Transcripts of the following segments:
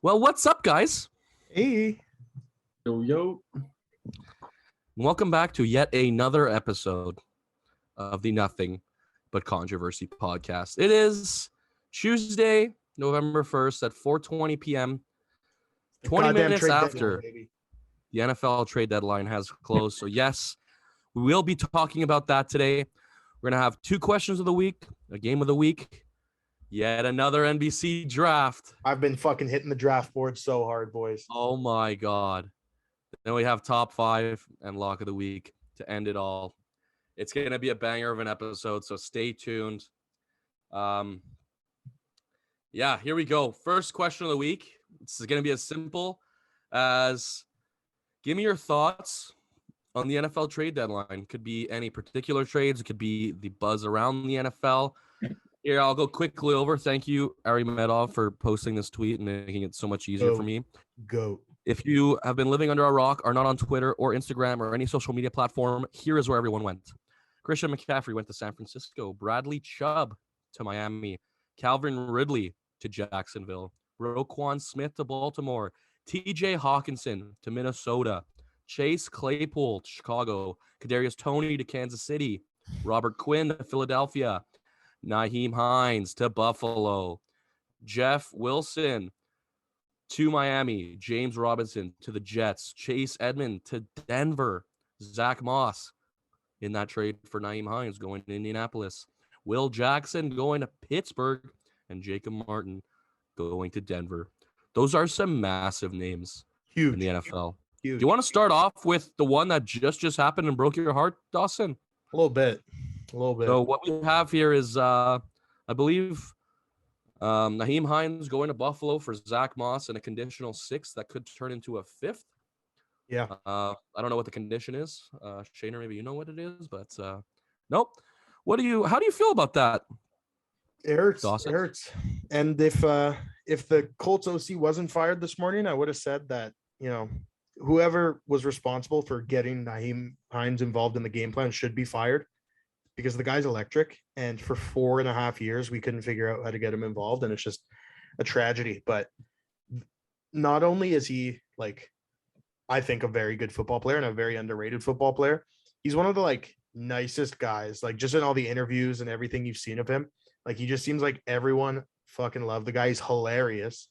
Well, what's up, guys? Hey. Yo. Welcome back to yet another episode of the Nothing But Controversy podcast. It is Tuesday, November 1st at 4:20 p.m. 20 Goddamn minutes trade after deadline, baby. the NFL trade deadline has closed. So, yes, we will be talking about that today. We're going to have two questions of the week, a game of the week, yet another NBC draft. I've been fucking hitting the draft board so hard, boys. Oh, my God. Then we have top five and lock of the week to end it all. It's going to be a banger of an episode, so stay tuned. Yeah, here we go. First question of the week. This is going to be as simple as give me your thoughts on the NFL trade deadline. Could be any particular trades. It could be the buzz around the NFL. Here, I'll go quickly over. Thank you, Ari Medov, for posting this tweet and making it so much easier for me. Go. If you have been living under a rock, are not on Twitter or Instagram or any social media platform, here is where everyone went. Christian McCaffrey went to San Francisco. Bradley Chubb to Miami. Calvin Ridley to Jacksonville. Roquan Smith to Baltimore. TJ Hawkinson to Minnesota. Chase Claypool to Chicago. Kadarius Toney to Kansas City. Robert Quinn to Philadelphia. Nyheim Hines to Buffalo. Jeff Wilson to Miami. James Robinson to the Jets. Chase Edmond to Denver. Zach Moss in that trade for Nyheim Hines going to Indianapolis. Will Jackson going to Pittsburgh. And Jacob Martin going to Denver. Those are some massive names Huge. in the NFL. Huge. Do you want to start off with the one that just happened and broke your heart, Dawson? A little bit. So what we have here is, I believe, Nyheim Hines going to Buffalo for Zach Moss and a conditional 6th that could turn into a 5th. Yeah. I don't know what the condition is. Shayner, maybe you know what it is, but nope. How do you feel about that? It hurts. Dawson? It hurts. And if the Colts OC wasn't fired this morning, I would have said that, whoever was responsible for getting Nyheim Hines involved in the game plan should be fired because the guy's electric. And for 4.5 years, we couldn't figure out how to get him involved. And it's just a tragedy. But not only is he I think a very good football player and a very underrated football player, he's one of the nicest guys, just in all the interviews and everything you've seen of him. He just seems like everyone fucking loved the guy. He's hilarious.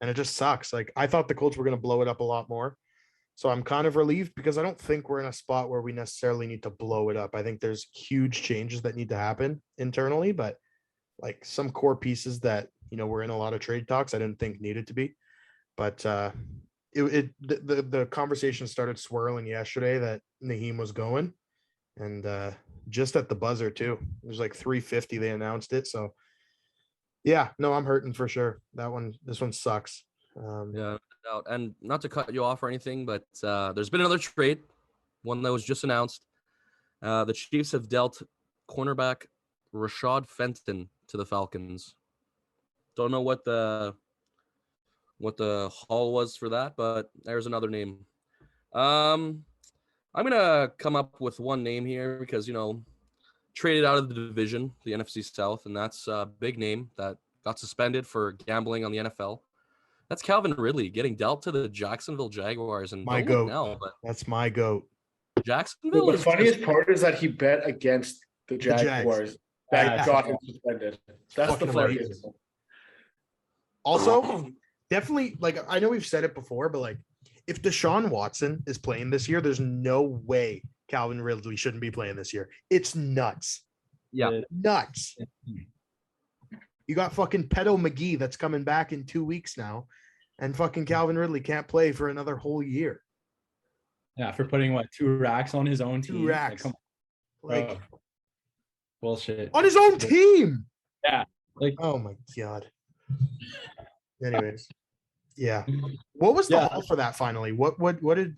And it just sucks. I thought the Colts were going to blow it up a lot more. So I'm kind of relieved because I don't think we're in a spot where we necessarily need to blow it up. I think there's huge changes that need to happen internally, but some core pieces that, we're in a lot of trade talks I didn't think needed to be. But the conversation started swirling yesterday that Nyheim was going. And just at the buzzer too. It was 3:50 they announced it. So yeah, no, I'm hurting for sure. This one sucks. Yeah, and not to cut you off or anything, but there's been another trade, one that was just announced. The Chiefs have dealt cornerback Rashad Fenton to the Falcons. Don't know what the haul was for that, but there's another name. I'm going to come up with one name here because, traded out of the division, the NFC South, and that's a big name that got suspended for gambling on the NFL. That's Calvin Ridley getting dealt to the Jacksonville Jaguars. And my goat. That's my goat. Jacksonville. The funniest part is that he bet against the Jaguars. That got him suspended. That's the funniest. Also, definitely, I know we've said it before, but if Deshaun Watson is playing this year, there's no way Calvin Ridley shouldn't be playing this year. It's nuts. Yeah. Nuts. You got fucking Pedo McGee that's coming back in 2 weeks now, and fucking Calvin Ridley can't play for another whole year. Yeah, for putting 2 racks on his own team. 2 racks. Bullshit. On his own team. Yeah. Oh my God. Anyways. Yeah. What was the haul for that finally? What did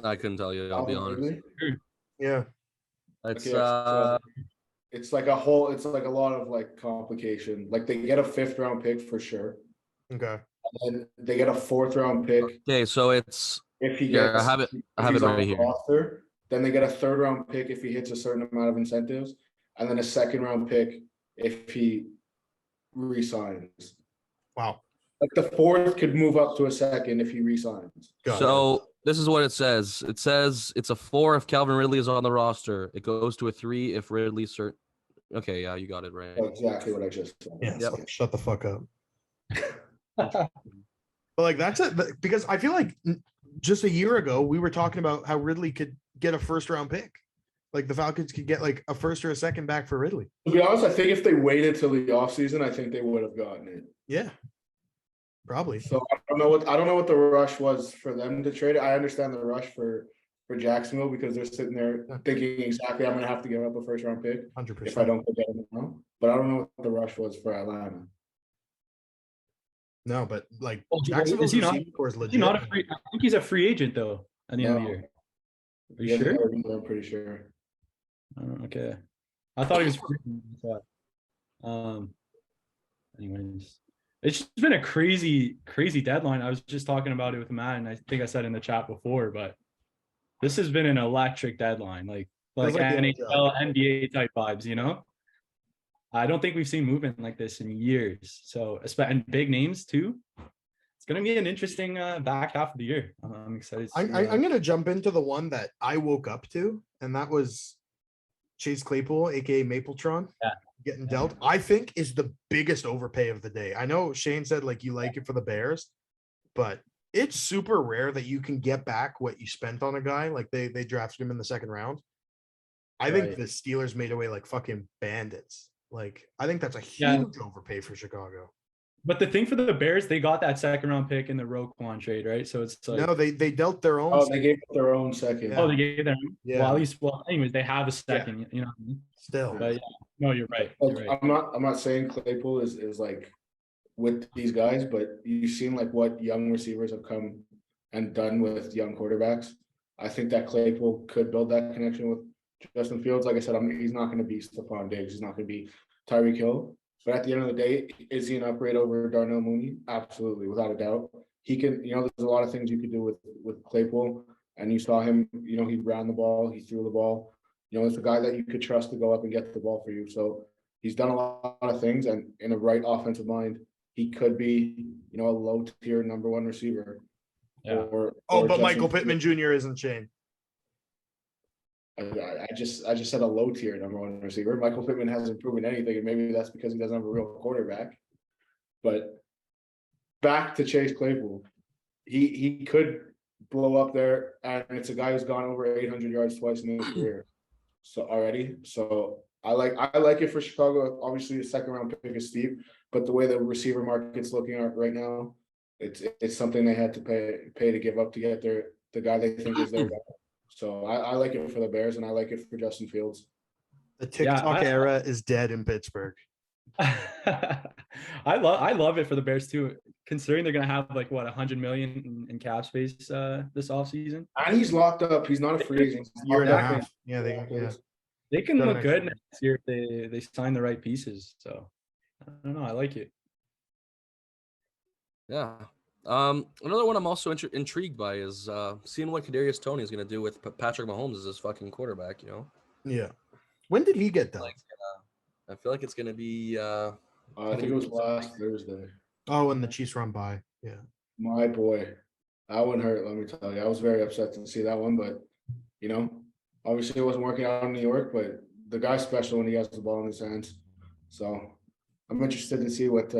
I couldn't tell you, I'll be honest. Yeah. It's it's a lot of complication. They get a 5th round pick for sure. Okay. And they get a 4th round pick. Okay, so it's if he gets I have it right here. Roster, then they get a 3rd round pick if he hits a certain amount of incentives, and then a 2nd round pick if he resigns. Wow. Like the fourth could move up to a second if he resigns. So this is what it says. It says it's a 4 if Calvin Ridley is on the roster. It goes to a 3 if Ridley's cert. Okay, yeah, you got it right. That's exactly what I just said. Yeah, Yep. so shut the fuck up. But like that's it, because I feel like just a year ago we were talking about how Ridley could get a first round pick. Like the Falcons could get like a first or a second back for Ridley. To be honest, I think if they waited till the offseason, I think they would have gotten it. Yeah. Probably. So I don't know what the rush was for them to trade it. I understand the rush for Jacksonville because they're sitting there thinking exactly I'm gonna have to give up a first round pick 100%. if I don't get him now. But I don't know what the rush was for Atlanta. No, but like Oh, Jacksonville's is he not- receiving core is Is legit. he not a free? I think he's a free agent though at the end of the No. year. Are you sure? I'm pretty sure. Okay. I thought he was free. Anyways, it's just been a crazy deadline. I was just talking about it with Matt, and I think I said in the chat before, but this has been an electric deadline, like Feels like the NHL, NBA type vibes, you know? I don't think we've seen movement like this in years. So, and big names too. It's going to be an interesting back half of the year. I'm excited. To see, I'm going to jump into the one that I woke up to, and that was Chase Claypool, aka Mapletron, getting dealt. I think is the biggest overpay of the day. I know Shane said like you like it for the Bears, but it's super rare that you can get back what you spent on a guy. Like they drafted him in the second round. I think the Steelers made away like fucking bandits. Like I think that's a huge overpay for Chicago. But the thing for the Bears, they got that second round pick in the Roquan trade, right? So it's like no, they dealt their own. Oh, they gave up their own second. oh, they gave them. Yeah. Well, at least anyways, they have a second. You know. What I mean? Still, But yeah, no, you're right. You're right. I'm not saying Claypool is like with these guys, but you've seen like what young receivers have come and done with young quarterbacks. I think that Claypool could build that connection with Justin Fields. Like I said, he's not going to be Stephon Diggs. He's not going to be Tyreek Hill. But at the end of the day, is he an upgrade over Darnell Mooney? Absolutely, without a doubt. He can, there's a lot of things you could do with Claypool. And you saw him, he ran the ball, he threw the ball. It's a guy that you could trust to go up and get the ball for you. So he's done a lot of things, and in a right offensive mind, he could be, a low tier number one receiver. Yeah. But Michael Pittman Jr. isn't Shane. I just said a low tier number one receiver. Michael Pittman hasn't proven anything, and maybe that's because he doesn't have a real quarterback. But back to Chase Claypool, he could blow up there, and it's a guy who's gone over 800 yards twice in his career. So already, I like it for Chicago. Obviously, the second round pick is steep, but the way the receiver market's looking at right now, it's something they had to pay to give up to get the guy they think is their guy. So I like it for the Bears, and I like it for Justin Fields. The TikTok era is dead in Pittsburgh. I love it for the Bears too, considering they're gonna have like what $100 million in cap space this offseason. And he's locked up. He's not a free agent. Year and a half. Yeah, they can look good next year if they sign the right pieces. So I don't know. I like it. Yeah. Another one I'm also intrigued by is seeing what Kadarius Toney is going to do with Patrick Mahomes as his fucking quarterback. Yeah. When did he get done? I feel like it's going to be. I think it was last Thursday. Oh, and the Chiefs run by. Yeah. My boy, that one hurt. Let me tell you, I was very upset to see that one, but obviously it wasn't working out in New York. But the guy's special when he has the ball in his hands. So I'm interested to see what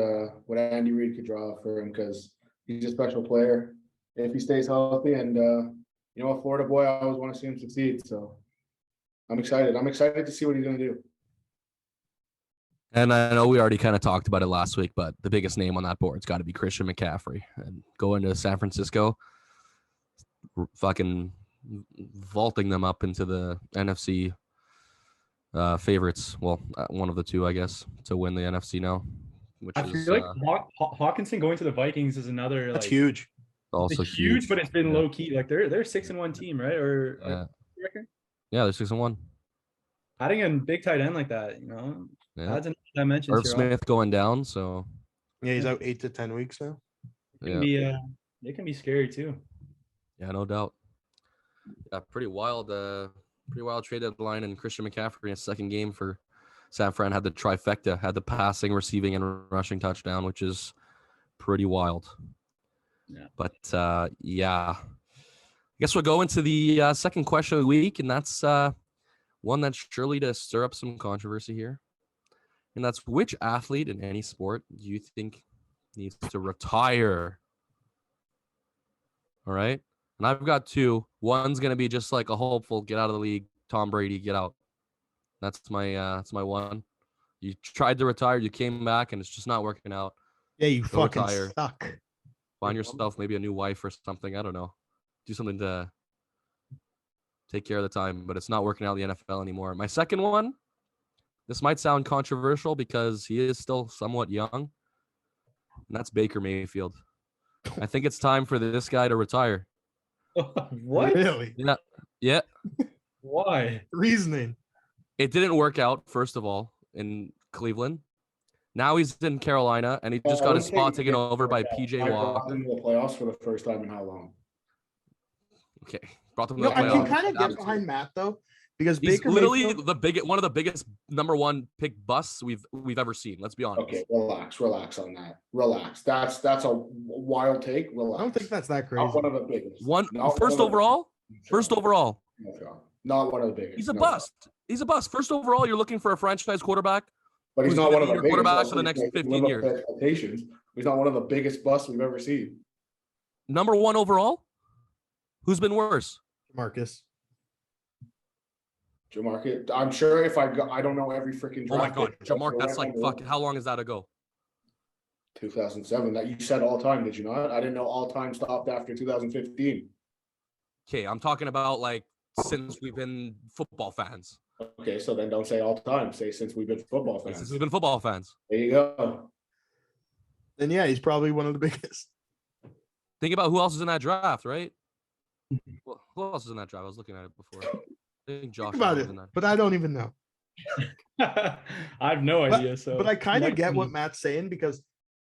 Andy Reid could draw for him, because he's a special player if he stays healthy. And a Florida boy, I always want to see him succeed. So I'm excited. I'm excited to see what he's going to do. And I know we already kind of talked about it last week, but the biggest name on that board's got to be Christian McCaffrey. And going to San Francisco, fucking vaulting them up into the NFC favorites. Well, one of the two, I guess, to win the NFC now. Which I feel like Hawkinson going to the Vikings is another. That's huge. Also huge, but it's been low key. Like they're 6-1 team, right? Or yeah, they're 6-1. Adding a big tight end like that, adds another dimension. Irv Smith going down, so yeah, he's out 8 to 10 weeks now. They can be scary too. Yeah, no doubt. Yeah, pretty wild trade deadline, and Christian McCaffrey in his second game for San Fran had the trifecta, had the passing, receiving, and rushing touchdown, which is pretty wild. Yeah. But yeah, I guess we'll go into the second question of the week, and that's one that's surely to stir up some controversy here. And that's, which athlete in any sport do you think needs to retire? All right. And I've got two. One's going to be just like a hopeful get out of the league. Tom Brady, get out. That's my one. You tried to retire, you came back, and it's just not working out. Yeah, you Go fucking retire. suck. Find yourself maybe a new wife or something. I don't know. Do something to take care of the time, but it's not working out in the NFL anymore. My second one, this might sound controversial because he is still somewhat young, and that's Baker Mayfield. I think it's time for this guy to retire. What? Really? Yeah. Why? Reasoning. It didn't work out, first of all, in Cleveland. Now he's in Carolina, and he just got his spot taken over by PJ I brought Walker. them to the playoffs for the first time in how long? Okay, brought them to No, the I can playoffs. kind of get Absolutely. behind Matt though, because He's Baker literally Mayfield, one of the biggest number one pick busts we've ever seen. Let's be honest. Okay, relax on that. Relax. That's a wild take. Relax. I don't think that's that crazy. Not one of the biggest. One Not first one of the- overall. First overall, No, Sean. Not one of the biggest. he's a No. bust. He's a bust. First overall, you're looking for a franchise quarterback. But he's who's not gonna one of be the your biggest. quarterback That's for the what next he's like, 15 live up to years. expectations. He's not one of the biggest busts we've ever seen. Number one overall. Who's been worse? Marcus. Jamarcus, I'm sure if I don't know every freaking Oh my draft God, pick, Jamar. the That's right like number fuck. one. How long is that ago? 2007. That you said all time, did you not? I didn't know all time stopped after 2015. Okay, I'm talking about like since we've been football fans. Okay, so then don't say all time. Say since we've been football Since fans. we've been football fans. There you go. Then yeah, he's probably one of the biggest. Think about who else is in that draft, right? Well, who else is in that draft? I was looking at it before. I think Josh Think about Allen it, was in that. but I don't even know. I have no But- idea. So, But I kind of next get what week- Matt's saying, because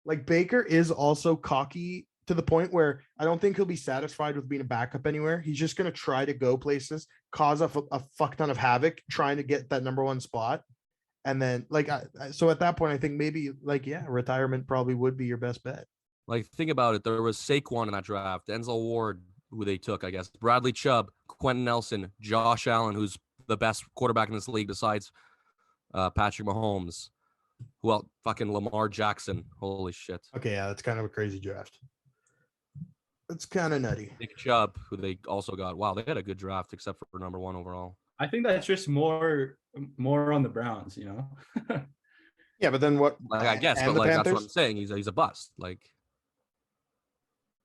like Baker is also cocky to the point where I don't think he'll be satisfied with being a backup anywhere. He's just going to try to go places, cause a fuck ton of havoc, trying to get that number one spot. And then like, so at that point, I think maybe like, yeah, retirement probably would be your best bet. Like, think about it. There was Saquon in that draft, Denzel Ward, who they took, I guess, Bradley Chubb, Quentin Nelson, Josh Allen, who's the best quarterback in this league besides Patrick Mahomes. Who else? Fucking Lamar Jackson. Holy shit. Okay, yeah, that's kind of a crazy draft. That's kind of nutty. Nick Chubb, who they also got. Wow, they had a good draft except for number one overall. I think that's just more on the Browns, you know. Yeah, but then what? Like, I guess, and but the like that's what Panthers? I'm saying. He's a bust. Like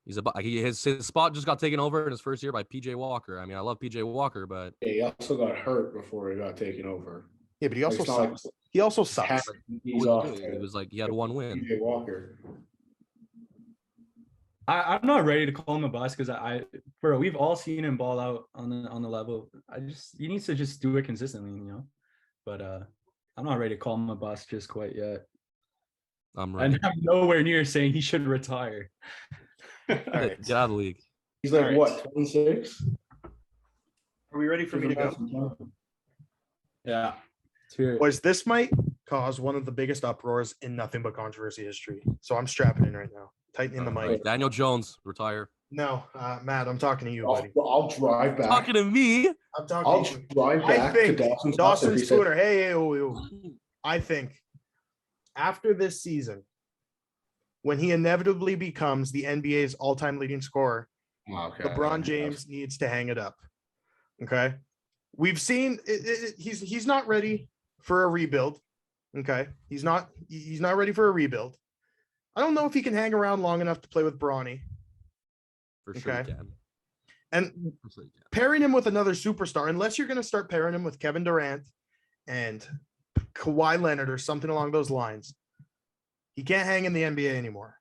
he's a his spot just got taken over in his first year by PJ Walker. I mean, I love PJ Walker, but Yeah, he also got hurt before he got taken over. Yeah, but he also It's not like sucks. He also sucks. hammered knees what off did he do? to It was like he had one win. PJ Walker. I'm not ready to call him a bust because bro, we've all seen him ball out on the level. He needs to just do it consistently, you know. But I'm not ready to call him a bust just quite yet. I'm ready. And I'm nowhere near saying he should retire. right. Get out of the league. He's like All right. what, 26? Are we ready for me to go? Yeah. Spirit. Boys, this might cause one of the biggest uproars in nothing but controversy history. So I'm strapping in right now, tightening the All mic. right, Daniel Jones, retire. No, Matt, I'm talking to you, buddy. I'll drive back. Talking to me. I'm talking I'll to you. drive I back to think Dawson's house Dawson if he said, Spooner. Hey, I think after this season, when he inevitably becomes the NBA's all-time leading scorer, Oh, okay. LeBron James needs to hang it up. Okay, we've seen he's not ready for a rebuild. Okay, he's not ready for a rebuild. I don't know if he can hang around long enough to play with Bronny. For sure Okay. you can. And For sure you can. pairing him with another superstar, unless you're going to start pairing him with Kevin Durant and Kawhi Leonard or something along those lines, he can't hang in the NBA anymore.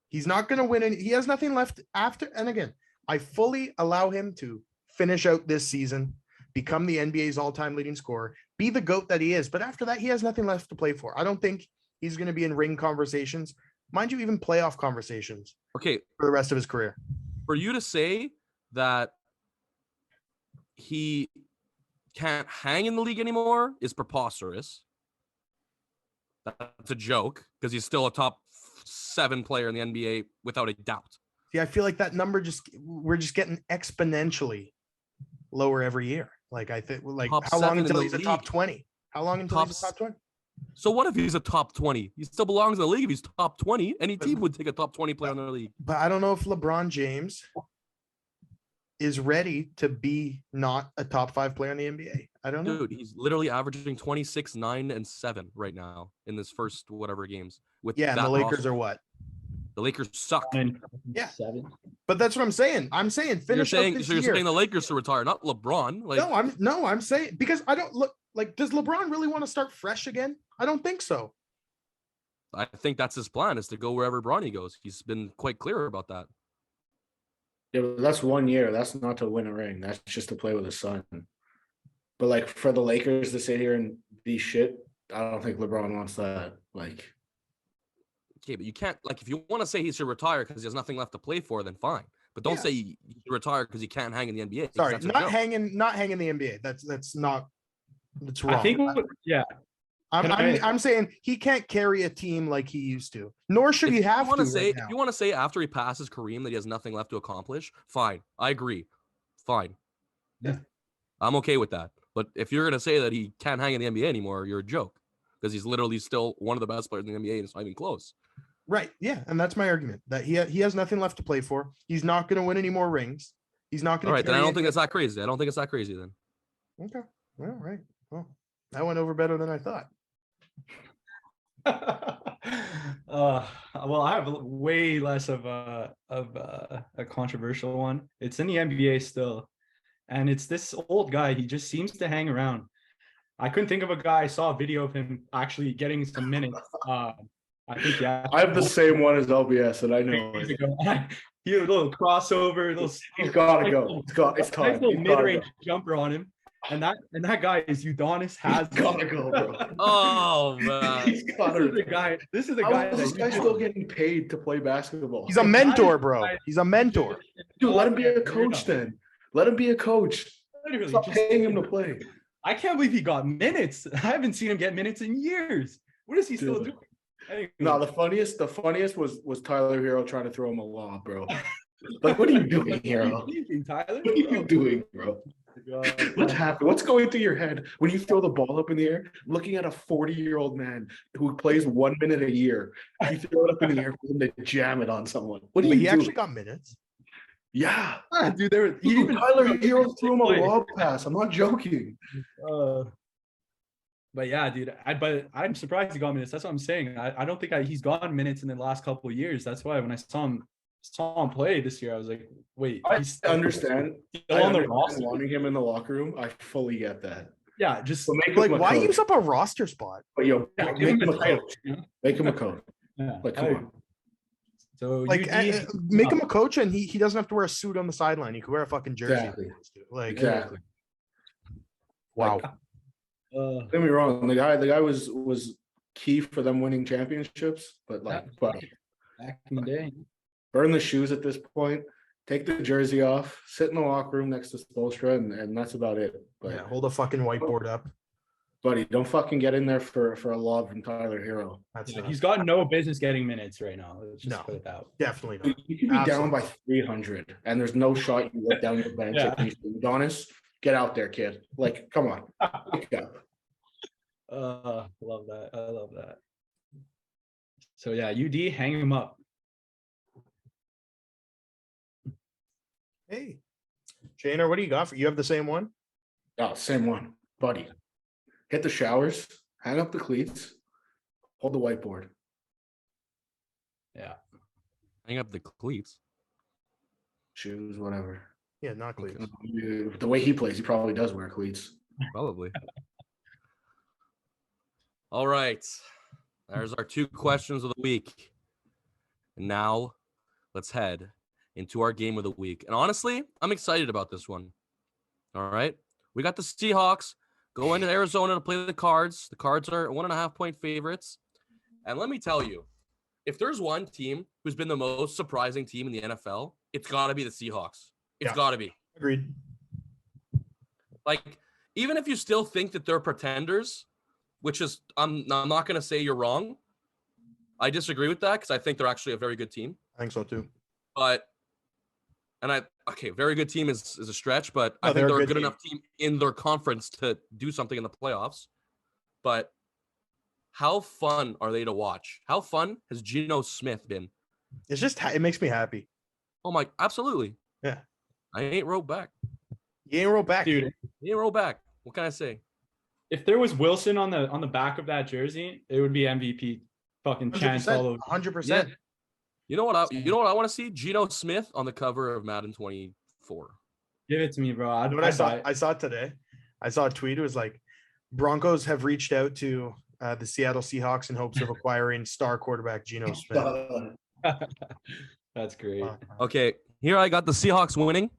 He's not going to win any. He has nothing left after. And again, I fully allow him to finish out this season, become the NBA's all-time leading scorer, be the GOAT that he is. But after that, he has nothing left to play for. I don't think he's going to be in ring conversations, mind you, even playoff conversations Okay, for the rest of his career. for you to say that he can't hang in the league anymore is preposterous. That's a joke because he's still a top 7 player in the NBA without a doubt. See, I feel like that number we're just getting exponentially lower every year. Like I think, like Top how long 7 in until the he's a top league. 20? How long until he's a top 20? So what if he's a top 20? He still belongs in the league if he's top 20. Any team would take a top 20 player in their league. But I don't know if LeBron James is ready to be not a top 5 player in the NBA. I don't know. Dude, he's literally averaging 26, 9, and 7 right now in this first whatever games. With Yeah, and that the Lakers roster. are what? The Lakers suck. Yeah. 7. But that's what I'm saying. I'm saying You're finish up saying this you're year. saying the Lakers should retire, not LeBron. Like I'm saying because I don't look like, does LeBron really want to start fresh again? I don't think so. I think that's his plan, is to go wherever Bronny goes. He's been quite clear about that. Yeah, but that's 1 year. That's not to win a ring. That's just to play with his son. But like for the Lakers to sit here and be shit, I don't think LeBron wants that. Like, Okay, but you can't, like, if you want to say he should retire because he has nothing left to play for, then fine. But don't Yeah. say he should retire because he can't hang in the NBA. 'cause Sorry, that's a not joke. hanging the NBA. That's wrong. I think, yeah. I'm saying he can't carry a team like he used to. Nor should he have to. Say, Right if now. you want to say after he passes Kareem that he has nothing left to accomplish, fine. I agree. Fine. Yeah. I'm okay with that. But if you're gonna say that he can't hang in the NBA anymore, you're a joke. Because he's literally still one of the best players in the NBA and it's not even close. Right. Yeah. And that's my argument that he has nothing left to play for. He's not going to win any more rings. He's not going All to. right, then I don't think it's that crazy. I don't think it's that crazy then. Okay. All right. Well, that went over better than I thought. Well, I have way less of a controversial one. It's in the NBA still, and it's this old guy. He just seems to hang around. I couldn't think of a guy. I saw a video of him actually getting some minutes. I think, yeah. I have the same one as LBS, and I know Years it. ago. He had a little crossover, He's gotta go. It's time. Nice little He's gotta mid-range go. jumper on him, and that guy is Udonis He's has. gotta go, bro. Oh man. He's gotta This is the guy. This is the How guy. is this that guy you still getting paid to play basketball? He's a mentor, bro. He's a mentor. Dude, let him be a coach then. Let him be a coach. Literally, Stop just paying him to play. I can't believe he got minutes. I haven't seen him get minutes in years. What is he still Dude. doing? Anyway, No, the funniest was Tyler Hero trying to throw him a lob, bro. Like, what are you doing, Hero? what are you thinking, Tyler? What are you doing, bro? What's happening? What's going through your head when you throw the ball up in the air, looking at a 40-year-old man who plays 1 minute a year? You throw it up in the air for him to jam it on someone. What do But you he do? actually got minutes. Yeah. Dude, there was Dude, Tyler Hero threw him a play. lob pass. I'm not joking. But yeah, dude. I'm surprised he got minutes. That's what I'm saying. I don't think he's gotten minutes in the last couple of years. That's why when I saw him play this year, I was like, wait, I he's understand. still on the roster. Wanting him in the locker room, I fully get that. Yeah, just But make Like, him a why coach. use up a roster spot? But yo, yeah, make give him him a a title. coach. You know? Make him a coach. Yeah, Like, come on. So Like, UD, make him a coach, and he doesn't have to wear a suit on the sideline. He could wear a fucking jersey. if he Exactly. wants to. Like, Exactly. wow. Don't get me wrong. The guy was key for them winning championships, but buddy, back in the day. burn the shoes at this point. Take the jersey off, sit in the locker room next to Spoelstra, and that's about it. But Yeah, hold a fucking whiteboard up. buddy, don't fucking get in there for a lob from Tyler Hero. That's Yeah, not, he's got no business getting minutes right now. Let's just No. put it that way. definitely Dude, not. you could be down by 300, and there's no shot you let down your bench. Yeah. And you Adonis, get out there, kid. Like, come on, pick it up. Love that. I love that. So yeah, UD, hang him up. Hey, Shaner, what do you got? You have the same one? Oh, same one, buddy. Hit the showers, hang up the cleats, hold the whiteboard. Yeah. Hang up the cleats. Shoes, whatever. Yeah, not cleats. The way he plays, he probably does wear cleats. Probably. All right. There's our 2 questions of the week. And now let's head into our game of the week. And honestly, I'm excited about this one. All right. We got the Seahawks going to Arizona to play the Cards. The Cards are 1.5-point favorites. And let me tell you, if there's one team who's been the most surprising team in the NFL, it's got to be the Seahawks. It's Yeah. got to be. Agreed. Like, even if you still think that they're pretenders, which is, I'm not going to say you're wrong, I disagree with that because I think they're actually a very good team. I think so too. But very good team is a stretch, but I No, think they're a they're a good good enough team in their conference to do something in the playoffs. But how fun are they to watch? How fun has Geno Smith been? It's just it makes me happy. Oh my, absolutely. Yeah. I ain't wrote back. You ain't roll back, Dude, He ain't wrote back. What can I say? if there was Wilson on the back of that jersey, it would be MVP fucking chance all over. 100%. You know what I want to see? Geno Smith on the cover of Madden 24. Give it to me, bro. You know what I saw today? I saw a tweet. It was like, Broncos have reached out to the Seattle Seahawks in hopes of acquiring star quarterback Geno Smith. That's great. Okay, here I got the Seahawks winning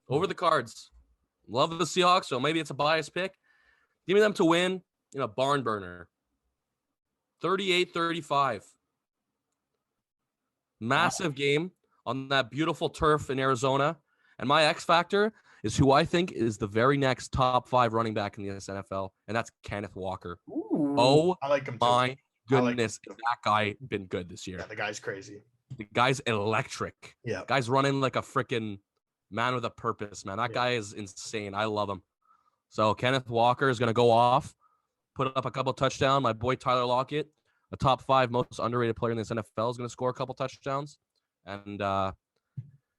over the Cards. Love the Seahawks, so maybe it's a biased pick. Give me them to win in a barn burner. 38-35. Massive game on that beautiful turf in Arizona. And my X factor is who I think is the very next top 5 running back in the NFL, and that's Kenneth Walker. Ooh, Oh I like him too. my I like goodness, him has that guy been good this year. Yeah, the guy's crazy. The guy's electric. Yeah. Guy's running like a freaking man with a purpose, man. That Yeah. guy is insane. I love him. So Kenneth Walker is going to go off, put up a couple touchdowns. My boy Tyler Lockett, a top 5 most underrated player in this NFL, is going to score a couple touchdowns, and they're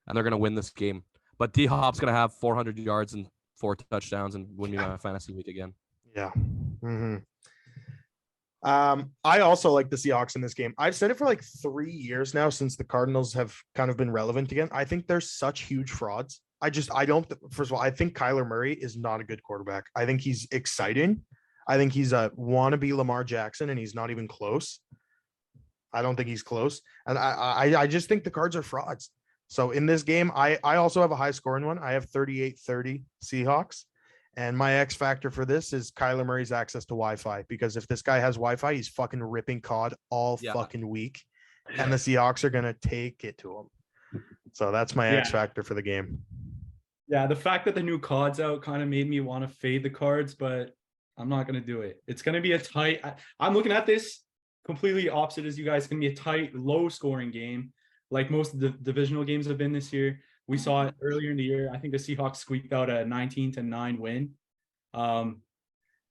going to win this game. But D Hop's going to have 400 yards and 4 touchdowns and win me my fantasy week again. Yeah. Mm-hmm. I also like the Seahawks in this game. I've said it for like 3 years now since the Cardinals have kind of been relevant again. I think they're such huge frauds. First of all, I think Kyler Murray is not a good quarterback. I think he's exciting. I think he's a wannabe Lamar Jackson, and he's not even close. I don't think he's close. And I just think the Cards are frauds. So in this game, I also have a high scoring one. I have 38-30 Seahawks. And my X factor for this is Kyler Murray's access to Wi-Fi, because if this guy has Wi-Fi, he's fucking ripping COD all fucking week, and the Seahawks are gonna take it to him. So that's my X factor for the game. Yeah, the fact that the new COD's out kind of made me want to fade the Cards, but I'm not gonna do it. It's gonna be a tight. I'm looking at this completely opposite as you guys. It's gonna be a tight, low-scoring game, like most of the divisional games have been this year. We saw it earlier in the year. I think the Seahawks squeaked out a 19-9 win.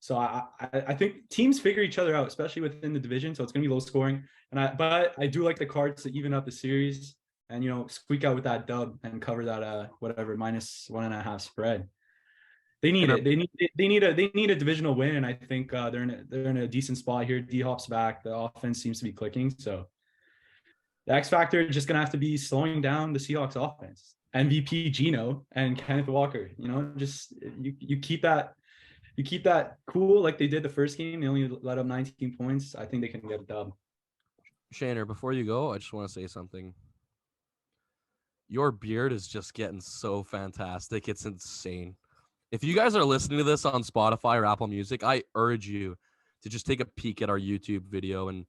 So I think teams figure each other out, especially within the division. So it's going to be low scoring. But I do like the Cards to even up the series and, squeak out with that dub and cover that -1.5 spread. They need it. They need a divisional win, and I think they're in a decent spot here. D-Hop's back. The offense seems to be clicking. So the X factor is just going to have to be slowing down the Seahawks offense. MVP Geno and Kenneth Walker, just you keep that cool like they did the first game. They only let up 19 points. I think they can get a dub. Shaner, before you go, I just want to say something. Your beard is just getting so fantastic. It's insane. If you guys are listening to this on Spotify or Apple Music, I urge you to just take a peek at our YouTube video and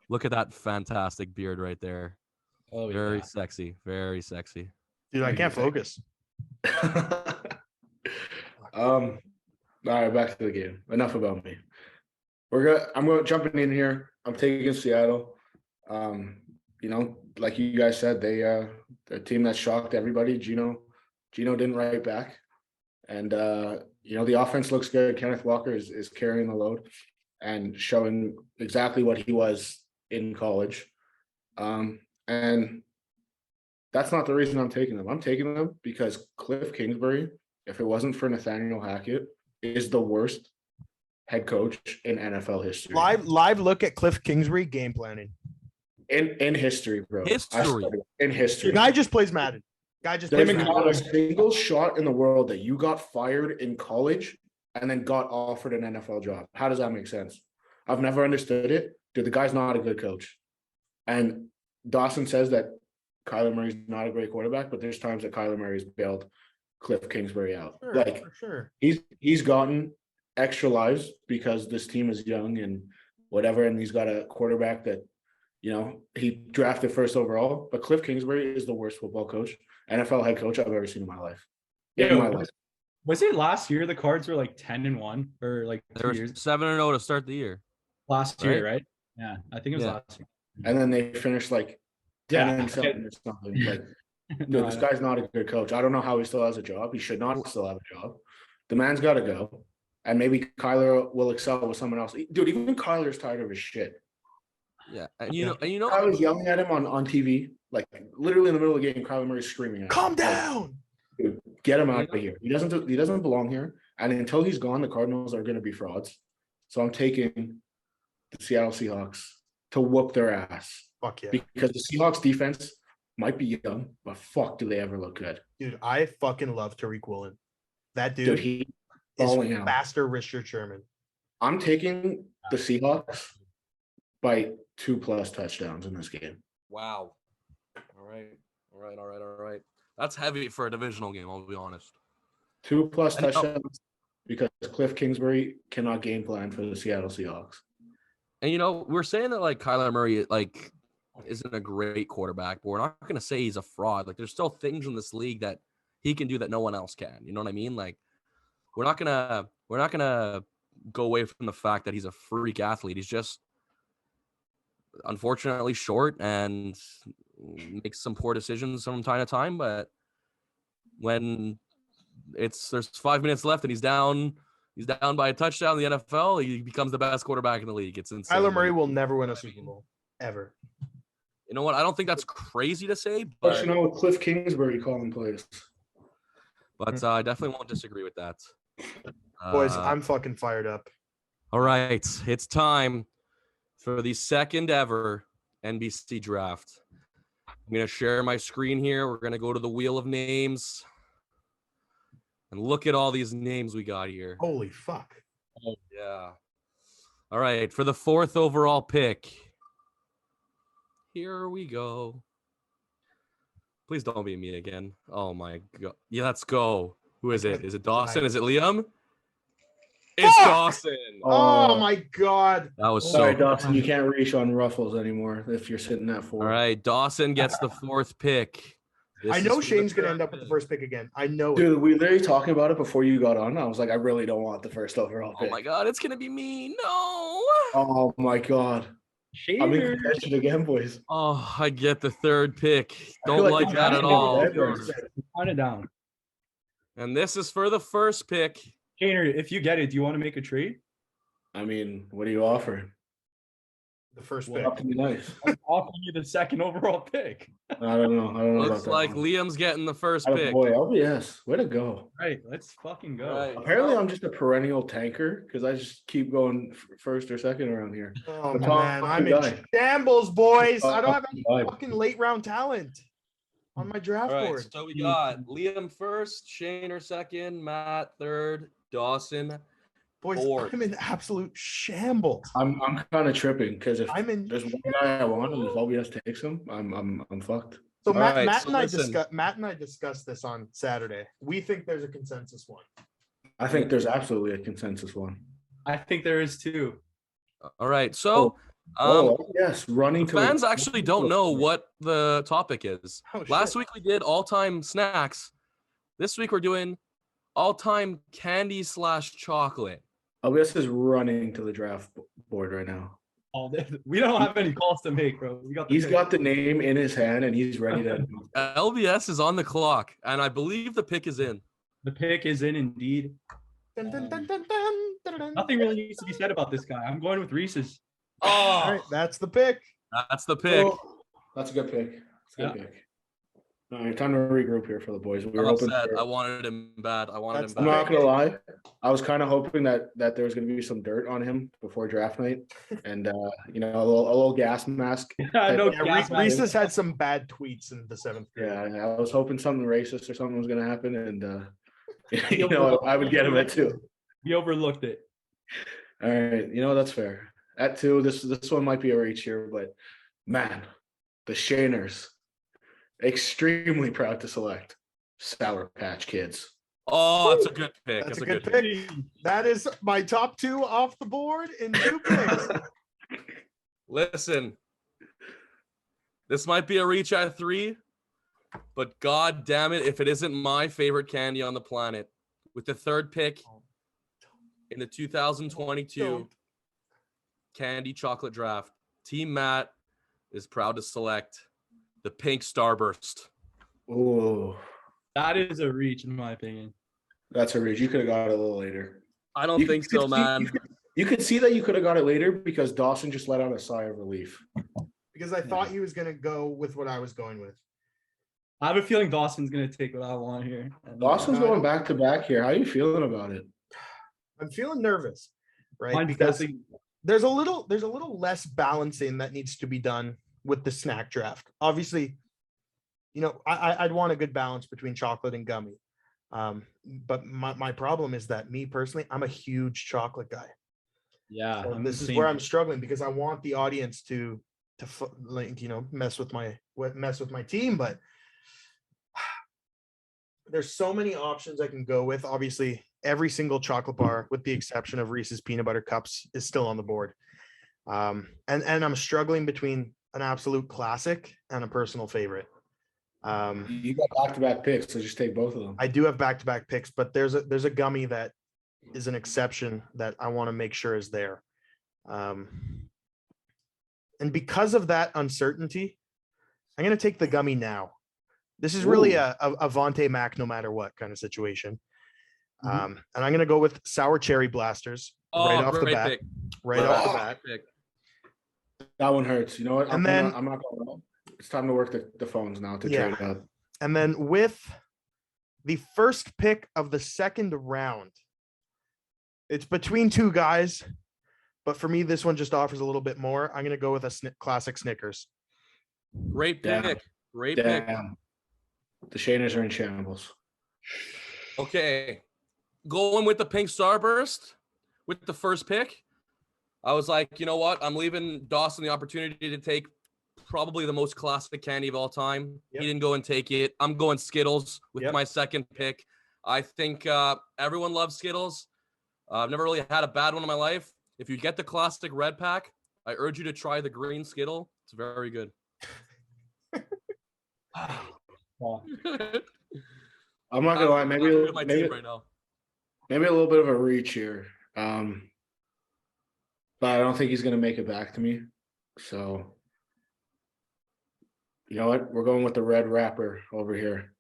look at that fantastic beard right there. Oh, very sexy. Very sexy. Dude, I can't focus. All right, back to the game. Enough about me. I'm going jumping in here. I'm taking Seattle. Like you guys said, they're a team that shocked everybody. Geno didn't write back. And the offense looks good. Kenneth Walker is carrying the load and showing exactly what he was in college. And that's not the reason I'm taking them. I'm taking them because Cliff Kingsbury, if it wasn't for Nathaniel Hackett, is the worst head coach in NFL history. Live look at Cliff Kingsbury game planning. In history, bro. In history. The guy just plays Madden. There's not a single shot in the world that you got fired in college and then got offered an NFL job. How does that make sense? I've never understood it. Dude, the guy's not a good coach. And Dawson says that Kyler Murray's not a great quarterback, but there's times that Kyler Murray's bailed Cliff Kingsbury out. For sure. He's gotten extra lives because this team is young and whatever, and he's got a quarterback that, he drafted first overall. But Cliff Kingsbury is the worst football coach, NFL head coach I've ever seen in my life. Was it last year the Cards were like 10-1 or like they were 7-0 to start the year? Last year, right? Yeah, I think it was Yeah. last year. and then they finished like 10-7 or something. Like, dude, No, this guy's not a good coach. I don't know how he still has a job. He should not still have a job. The man's got to go, and maybe Kyler will excel with someone else. Dude, even Kyler's tired of his shit. Yeah, and you know, I was yelling at him on TV, like literally in the middle of the game. Kyler Murray's screaming at him. Calm Like, down. dude, get him out of here. He doesn't belong here. And until he's gone, the Cardinals are going to be frauds. So I'm taking the Seattle Seahawks to whoop their ass Fuck yeah. because the Seahawks defense might be young, but fuck, do they ever look good? Dude, I fucking love Tariq Woolen. That Dude, dude he is balling out. faster Richard Sherman. I'm taking the Seahawks by 2+ touchdowns in this game. wow. All right. That's heavy for a divisional game. I'll be honest. 2+ I know. touchdowns because Cliff Kingsbury cannot game plan for the Seattle Seahawks. And we're saying that like Kyler Murray like isn't a great quarterback, but we're not going to say he's a fraud. Like there's still things in this league that he can do that no one else can. You know what I mean? Like we're not gonna go away from the fact that he's a freak athlete. He's just unfortunately short and makes some poor decisions from time to time. But when there's 5 minutes left and he's down by a touchdown in the NFL, he becomes the best quarterback in the league. It's insane. Kyler Murray will never win a Super Bowl. Ever. You know what? I don't think that's crazy to say, But but you know, with Cliff Kingsbury calling plays. I definitely won't disagree with that. Boys, I'm fucking fired up. All right, it's time for the second ever NBC draft. I'm going to share my screen here. We're going to go to the wheel of names and look at all these names we got here. Holy fuck. Oh, yeah. All right, for the 4th overall pick, here we go. Please don't be me again. Oh, my God. Yeah, let's go. Who is it? Is it Dawson? Is it Liam? It's Dawson. Oh my God. That was Sorry, so Dawson, you can't reach on Ruffles anymore if you're sitting at 4. All right, Dawson gets the 4th pick. This I is know for the Shane's going to third end up with the pick. first pick again. I know it. Dude, we literally talking about it before you got on. I was like, I really don't want the first overall Oh pick. my God, it's gonna be me. No. Oh my God. I'm in Shader. contention again, boys. Oh, I get the 3rd pick. I feel Don't like like I'm that at actually all. dead right now. Count it down. And this is for the first pick. Shader, if you get it, do you want to make a trade? I mean, what do you offer? The first Well, pick. Up to be nice. I'm offering you the 2nd overall pick. I don't know. Looks about that like one. Liam's getting the first Oh, pick. boy, LBS. Way to go. Right, let's fucking go. Right. Apparently, I'm just a perennial tanker because I just keep going first or second around here. Oh The top man, I'm guy. in shambles, boys. Top I don't have any guy. fucking late round talent on my draft All right, board. so we got Liam first, Shane 2nd, Matt 3rd, Dawson. Boys, fourth. I'm in absolute shambles. I'm kind of tripping because if I'm in. there's one guy I want and if LBS takes him, I'm fucked. So All Matt, right, Matt so and I listen. discussed this on Saturday. We think there's a consensus one. I think there's absolutely a consensus one. I think there is too. All right, so Oh yes, running to fans actually don't know what the topic is. Oh, Last shit. week we did all-time snacks. This week we're doing all-time candy / chocolate. LBS is running to the draft board right now. We don't have any calls to make, bro. We got the He's pick. got the name in his hand and he's ready to. LBS is on the clock, and I believe the pick is in. The pick is in indeed. Dun, dun, dun, dun, dun, dun, dun. Nothing really needs to be said about this guy. I'm going with Reese's. All Oh, right, that's the pick. that's the pick. Oh, that's a good pick. That's a good Yeah. pick. All right, time to regroup here for the boys. We I'm were hoping. upset. for- I wanted him bad. I wanted That's him I'm bad. not gonna lie. I was kind of hoping that there was gonna be some dirt on him before draft night, and a little gas mask. No Yeah, gas mask. Reese's had some bad tweets in the 7th grade. Yeah, I was hoping something racist or something was gonna happen, and I would get him at 2. We overlooked it. All right, that's fair. At 2, this one might be a reach here, but man, the Shaners extremely proud to select Sour Patch Kids. Oh, that's a good pick. That's That's a good pick. That is my top 2 off the board in 2 picks. Listen, this might be a reach at 3, but god damn it, if it isn't my favorite candy on the planet, with the 3rd pick in the 2022 Don't. candy chocolate draft, Team Matt is proud to select the pink Starburst. Oh, That is a reach, in my opinion. that's a reach. You could have got it a little later. I don't think so, man. You could see that you could have got it later because Dawson just let out a sigh of relief. Because I thought he was gonna go with what I was going with. I have a feeling Dawson's gonna take what I want here. And, Dawson's going back to back here. How are you feeling about it? I'm feeling nervous, right? mine's Because definitely- there's a little less balancing that needs to be done with the snack draft. Obviously, you know, I'd want a good balance between chocolate and gummy. But my problem is that me personally, I'm a huge chocolate guy. yeah, So I'm this the is same. where I'm struggling because I want the audience to like, you know, mess with my team, but there's so many options I can go with. Obviously, every single chocolate bar, with the exception of Reese's peanut butter cups, is still on the board. And I'm struggling between an absolute classic and a personal favorite. You got back-to-back picks, so just take both of them. I do have back-to-back picks, but there's a gummy that is an exception that I want to make sure is there. And because of that uncertainty, I'm going to take the gummy now. This is really Ooh. a Vontae Mac no matter what kind of situation. Mhm. And I'm going to go with Sour Cherry Blasters right off the great bat. pick. Right off the Ah. bat. Pick. That one hurts. You know what? And then- I'm not going to. It's time to work the phones now to Yeah. trade up. And then with the first pick of the second round, it's between two guys, but for me, this one just offers a little bit more. I'm going to go with a classic Snickers. Great Damn. pick. Great pick. Damn. The Shaners are in shambles. Okay. Going with the pink Starburst with the first pick. I was like, you know what? I'm leaving Dawson the opportunity to take probably the most classic candy of all time. Yep. He didn't go and take it. I'm going Skittles with Yep. my second pick. I think everyone loves Skittles. I've never really had a bad one in my life. If you get the classic red pack, I urge you to try the green Skittle. It's very good. Oh, I'm not gonna lie. I'm with my Maybe team right now. a little bit of a reach here. But I don't think he's gonna make it back to me. So, you know what? We're going with the red wrapper over here.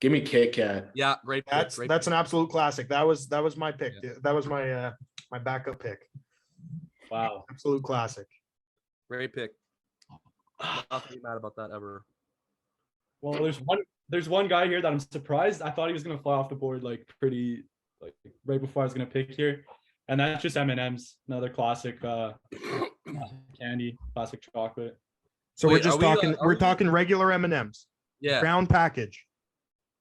Give me Kit Kat. Yeah, great pick. That's Great an pick. absolute classic. That was my pick. That was my my backup pick. wow. Absolute classic. Great pick. Not to be mad about that ever. Well, there's one guy here that I'm surprised. I thought he was gonna fly off the board like pretty like right before I was gonna pick here, and that's just M&M's, another classic candy, classic chocolate. So Wait, we're just are we, talking. are We're we- talking regular M&Ms, Yeah. brown package.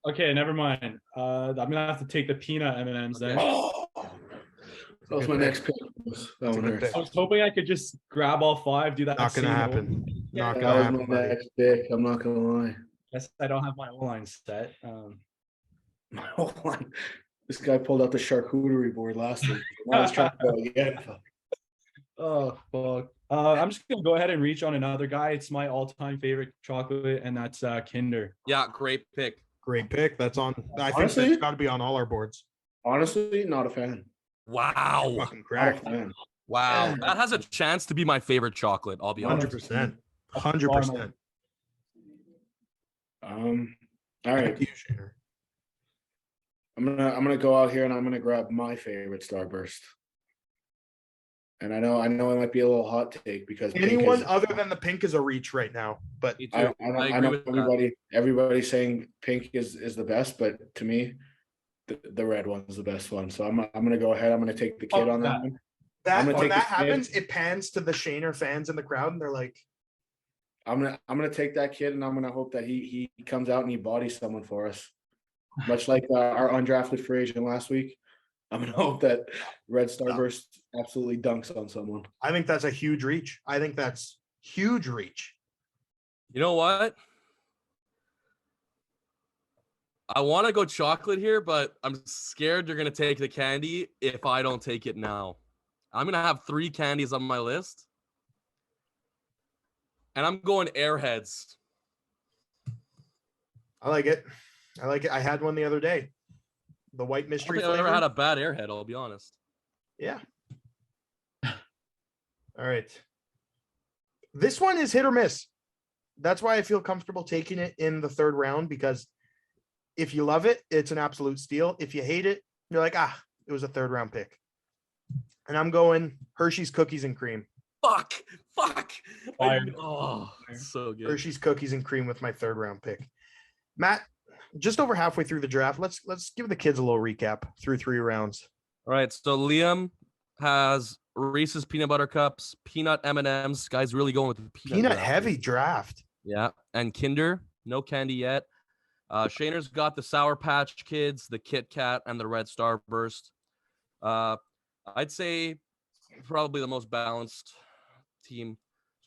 Okay, never mind. I'm gonna have to take the peanut M&Ms then. Oh, that was my next pick. That a one good hurts. pick. I was hoping I could just grab all five, do that. Not gonna same happen. Yeah, Not That gonna was happen, my buddy. next pick. I'm not gonna lie. Guess I don't have my O-line set. My whole line. This guy pulled out the charcuterie board last week. Now he's trying to go again. Oh fuck. I'm just gonna go ahead and reach on another guy. It's my all-time favorite chocolate, and that's Kinder. Yeah, great pick. Great pick. That's on. I think Honestly- that's got to be on all our boards. Honestly, not a fan. Wow. Fucking Not a correct. fan. Wow. Yeah. That has a chance to be my favorite chocolate, I'll be honest. 100%. 100%. All Back right. to you, Shaner. I'm gonna go out here and I'm gonna grab my favorite Starburst. And I know it might be a little hot take because pink Anyone is- other than the pink is a reach right now, but Me too. I I agree know with that. everybody's saying pink is the best, but to me, the red one is the best one. So I'm gonna go ahead. I'm gonna take the kid on that one. I'm gonna when take that the kid. happens, it pans to the Shaner fans in the crowd, and they're like, I'm gonna take that kid and I'm gonna hope that he comes out and he bodies someone for us. Much like our undrafted free agent last week. I'm gonna hope that Red Starburst absolutely dunks on someone. I think that's a huge reach. I think that's huge reach. You know what? I want to go chocolate here, but I'm scared you're going to take the candy if I don't take it now. I'm going to have 3 candies on my list. And I'm going Airheads. I like it. I like it. I had one the other day. The white I don't mystery think I've flavor. ever had a bad Airhead, I'll be honest. Yeah. All right. This one is hit or miss. That's why I feel comfortable taking it in the third round, because if you love it, it's an absolute steal. If you hate it, you're like, it was a third round pick. And I'm going Hershey's Cookies and Cream. Fuck. Fire. Oh, so good. Hershey's Cookies and Cream with my third round pick. Matt, just over halfway through the draft, let's give the kids a little recap through 3 rounds. All right, so Liam has Reese's peanut butter cups, peanut M&Ms. Guy's really going with the Peanut draft. heavy draft. Yeah, and Kinder, no candy yet. Shayner's got the Sour Patch Kids, the Kit Kat, and the Red Starburst. I'd say probably the most balanced team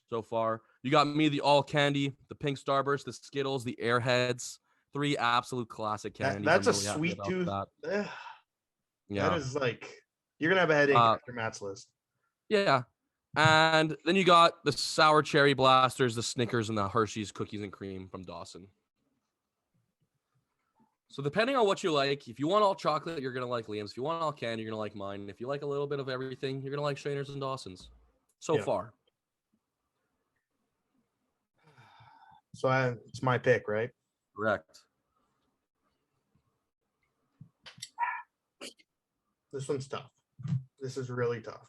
so far. You got me, the all candy, the pink Starburst, the Skittles, the Airheads. 3 absolute classic candies. That's I'm a really happy sweet about tooth. that. That is like, you're gonna have a headache after Matt's list. Yeah. And then you got the Sour Cherry Blasters, the Snickers, and the Hershey's Cookies and Cream from Dawson. So depending on what you like, if you want all chocolate, you're going to like Liam's. If you want all candy, you're going to like mine. If you like a little bit of everything, you're going to like Shayner's and Dawson's. So far. So it's my pick, right? Correct. This one's tough. This is really tough.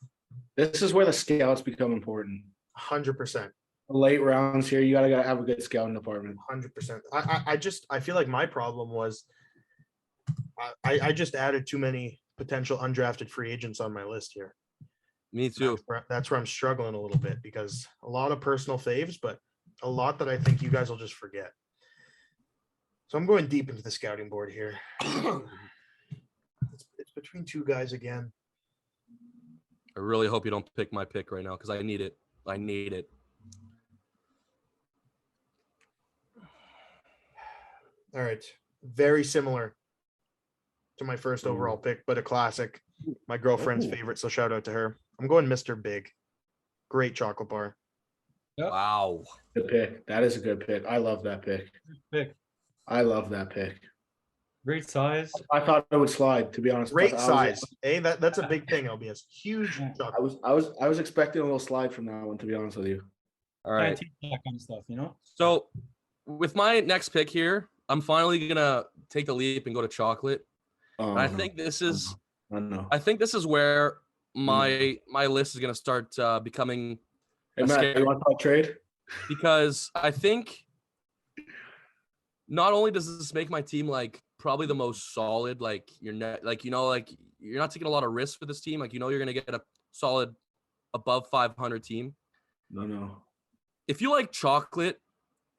This is where the scouts become important. 100%. Late rounds here, you gotta have a good scouting department. 100%. I feel like my problem was I just added too many potential undrafted free agents on my list here. Me too. That's where I'm struggling a little bit, because a lot of personal faves, but a lot that I think you guys will just forget. So I'm going deep into the scouting board here. It's between 2 guys again. I really hope you don't pick my pick right now because I need it. I need it. All right. Very similar to my first overall pick, but a classic. My girlfriend's favorite, so shout out to her. I'm going Mr. Big. Great chocolate bar. Yep. Wow. Good pick. That is a good pick. I love that pick. Pick. I love that pick. Great size. I thought it would slide, to be honest. Great I was- size. Hey, that's a big thing, LBS. Huge Yeah. chocolate. I was expecting a little slide from that one, to be honest with you. All right. Can't teach that kind of stuff, you know? So with my next pick here, I'm finally going to take the leap and go to chocolate. Oh, And I no. think this is I know. I think this is where my list is going to start becoming Hey, a Matt, scary, you want to talk trade? because I think not only does this make my team like probably the most solid, like you're not like, you know, like you're not taking a lot of risks for this team. Like, you know, you're going to get a solid above 500 team. No. If you like chocolate,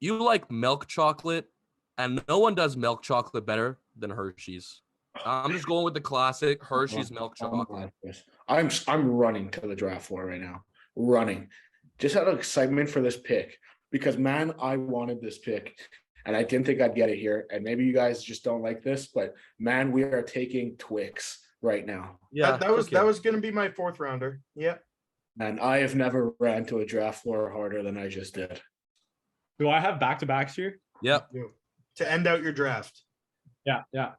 you like milk chocolate, and no one does milk chocolate better than Hershey's. I'm just going with the classic Hershey's milk chocolate. I'm running to the draft floor right now. Running. Just out of excitement for this pick. Because man, I wanted this pick. And I didn't think I'd get it here. And maybe you guys just don't like this, but man, we are taking Twix right now. Yeah, that was going to be my 4th rounder. Yeah. And I have never ran to a draft floor harder than I just did. Do I have back-to-backs here? Yep. To end out your draft. Yeah.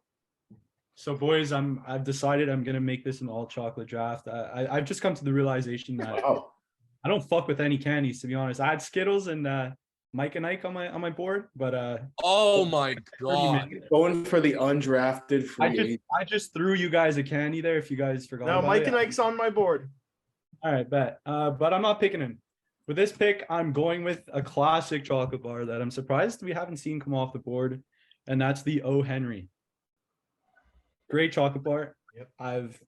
So boys, I've decided I'm gonna make this an all chocolate draft. I've just come to the realization that Wow. I don't fuck with any candies, to be honest. I had Skittles and Mike and Ike on my board, but Oh my god. Going for the undrafted free. I just threw you guys a candy there if you guys forgot. Now about Mike it. and Ike's on my board. All right, bet. But I'm not picking him. With this pick, I'm going with a classic chocolate bar that I'm surprised we haven't seen come off the board, and that's the O. Henry. Great chocolate bar. Yep. I've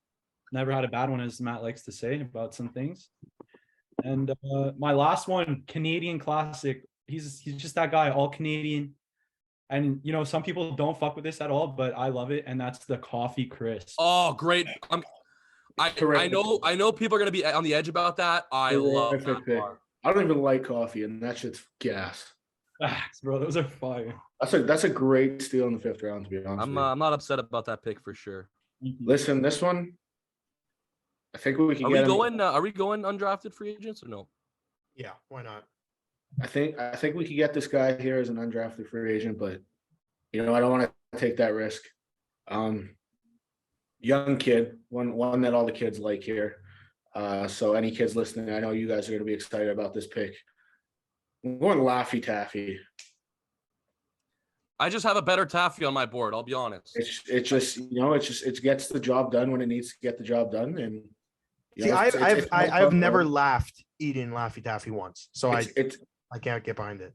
never had a bad one, as Matt likes to say about some things. And my last one, Canadian classic. He's just that guy, all Canadian. And you know, some people don't fuck with this at all, but I love it, and that's the coffee crisp. Oh, great. I Correct. know people are gonna be on the edge about that. I love Terrific that pick. bar. I don't even like coffee, and that shit's gas. Facts, bro. Those are fire. That's a great steal in the 5th round, to be honest. I'm with you. I'm not upset about that pick for sure. Listen, this one, I think we can Are get. we going undrafted free agents or no? Yeah, why not? I think we could get this guy here as an undrafted free agent, but you know, I don't want to take that risk. Young kid, one that all the kids like here. So any kids listening, I know you guys are going to be excited about this pick. I'm going Laffy Taffy. I just have a better taffy on my board. I'll be honest. It's just it gets the job done when it needs to get the job done. And See, I've never laughed eating Laffy Taffy once, so I can't get behind it.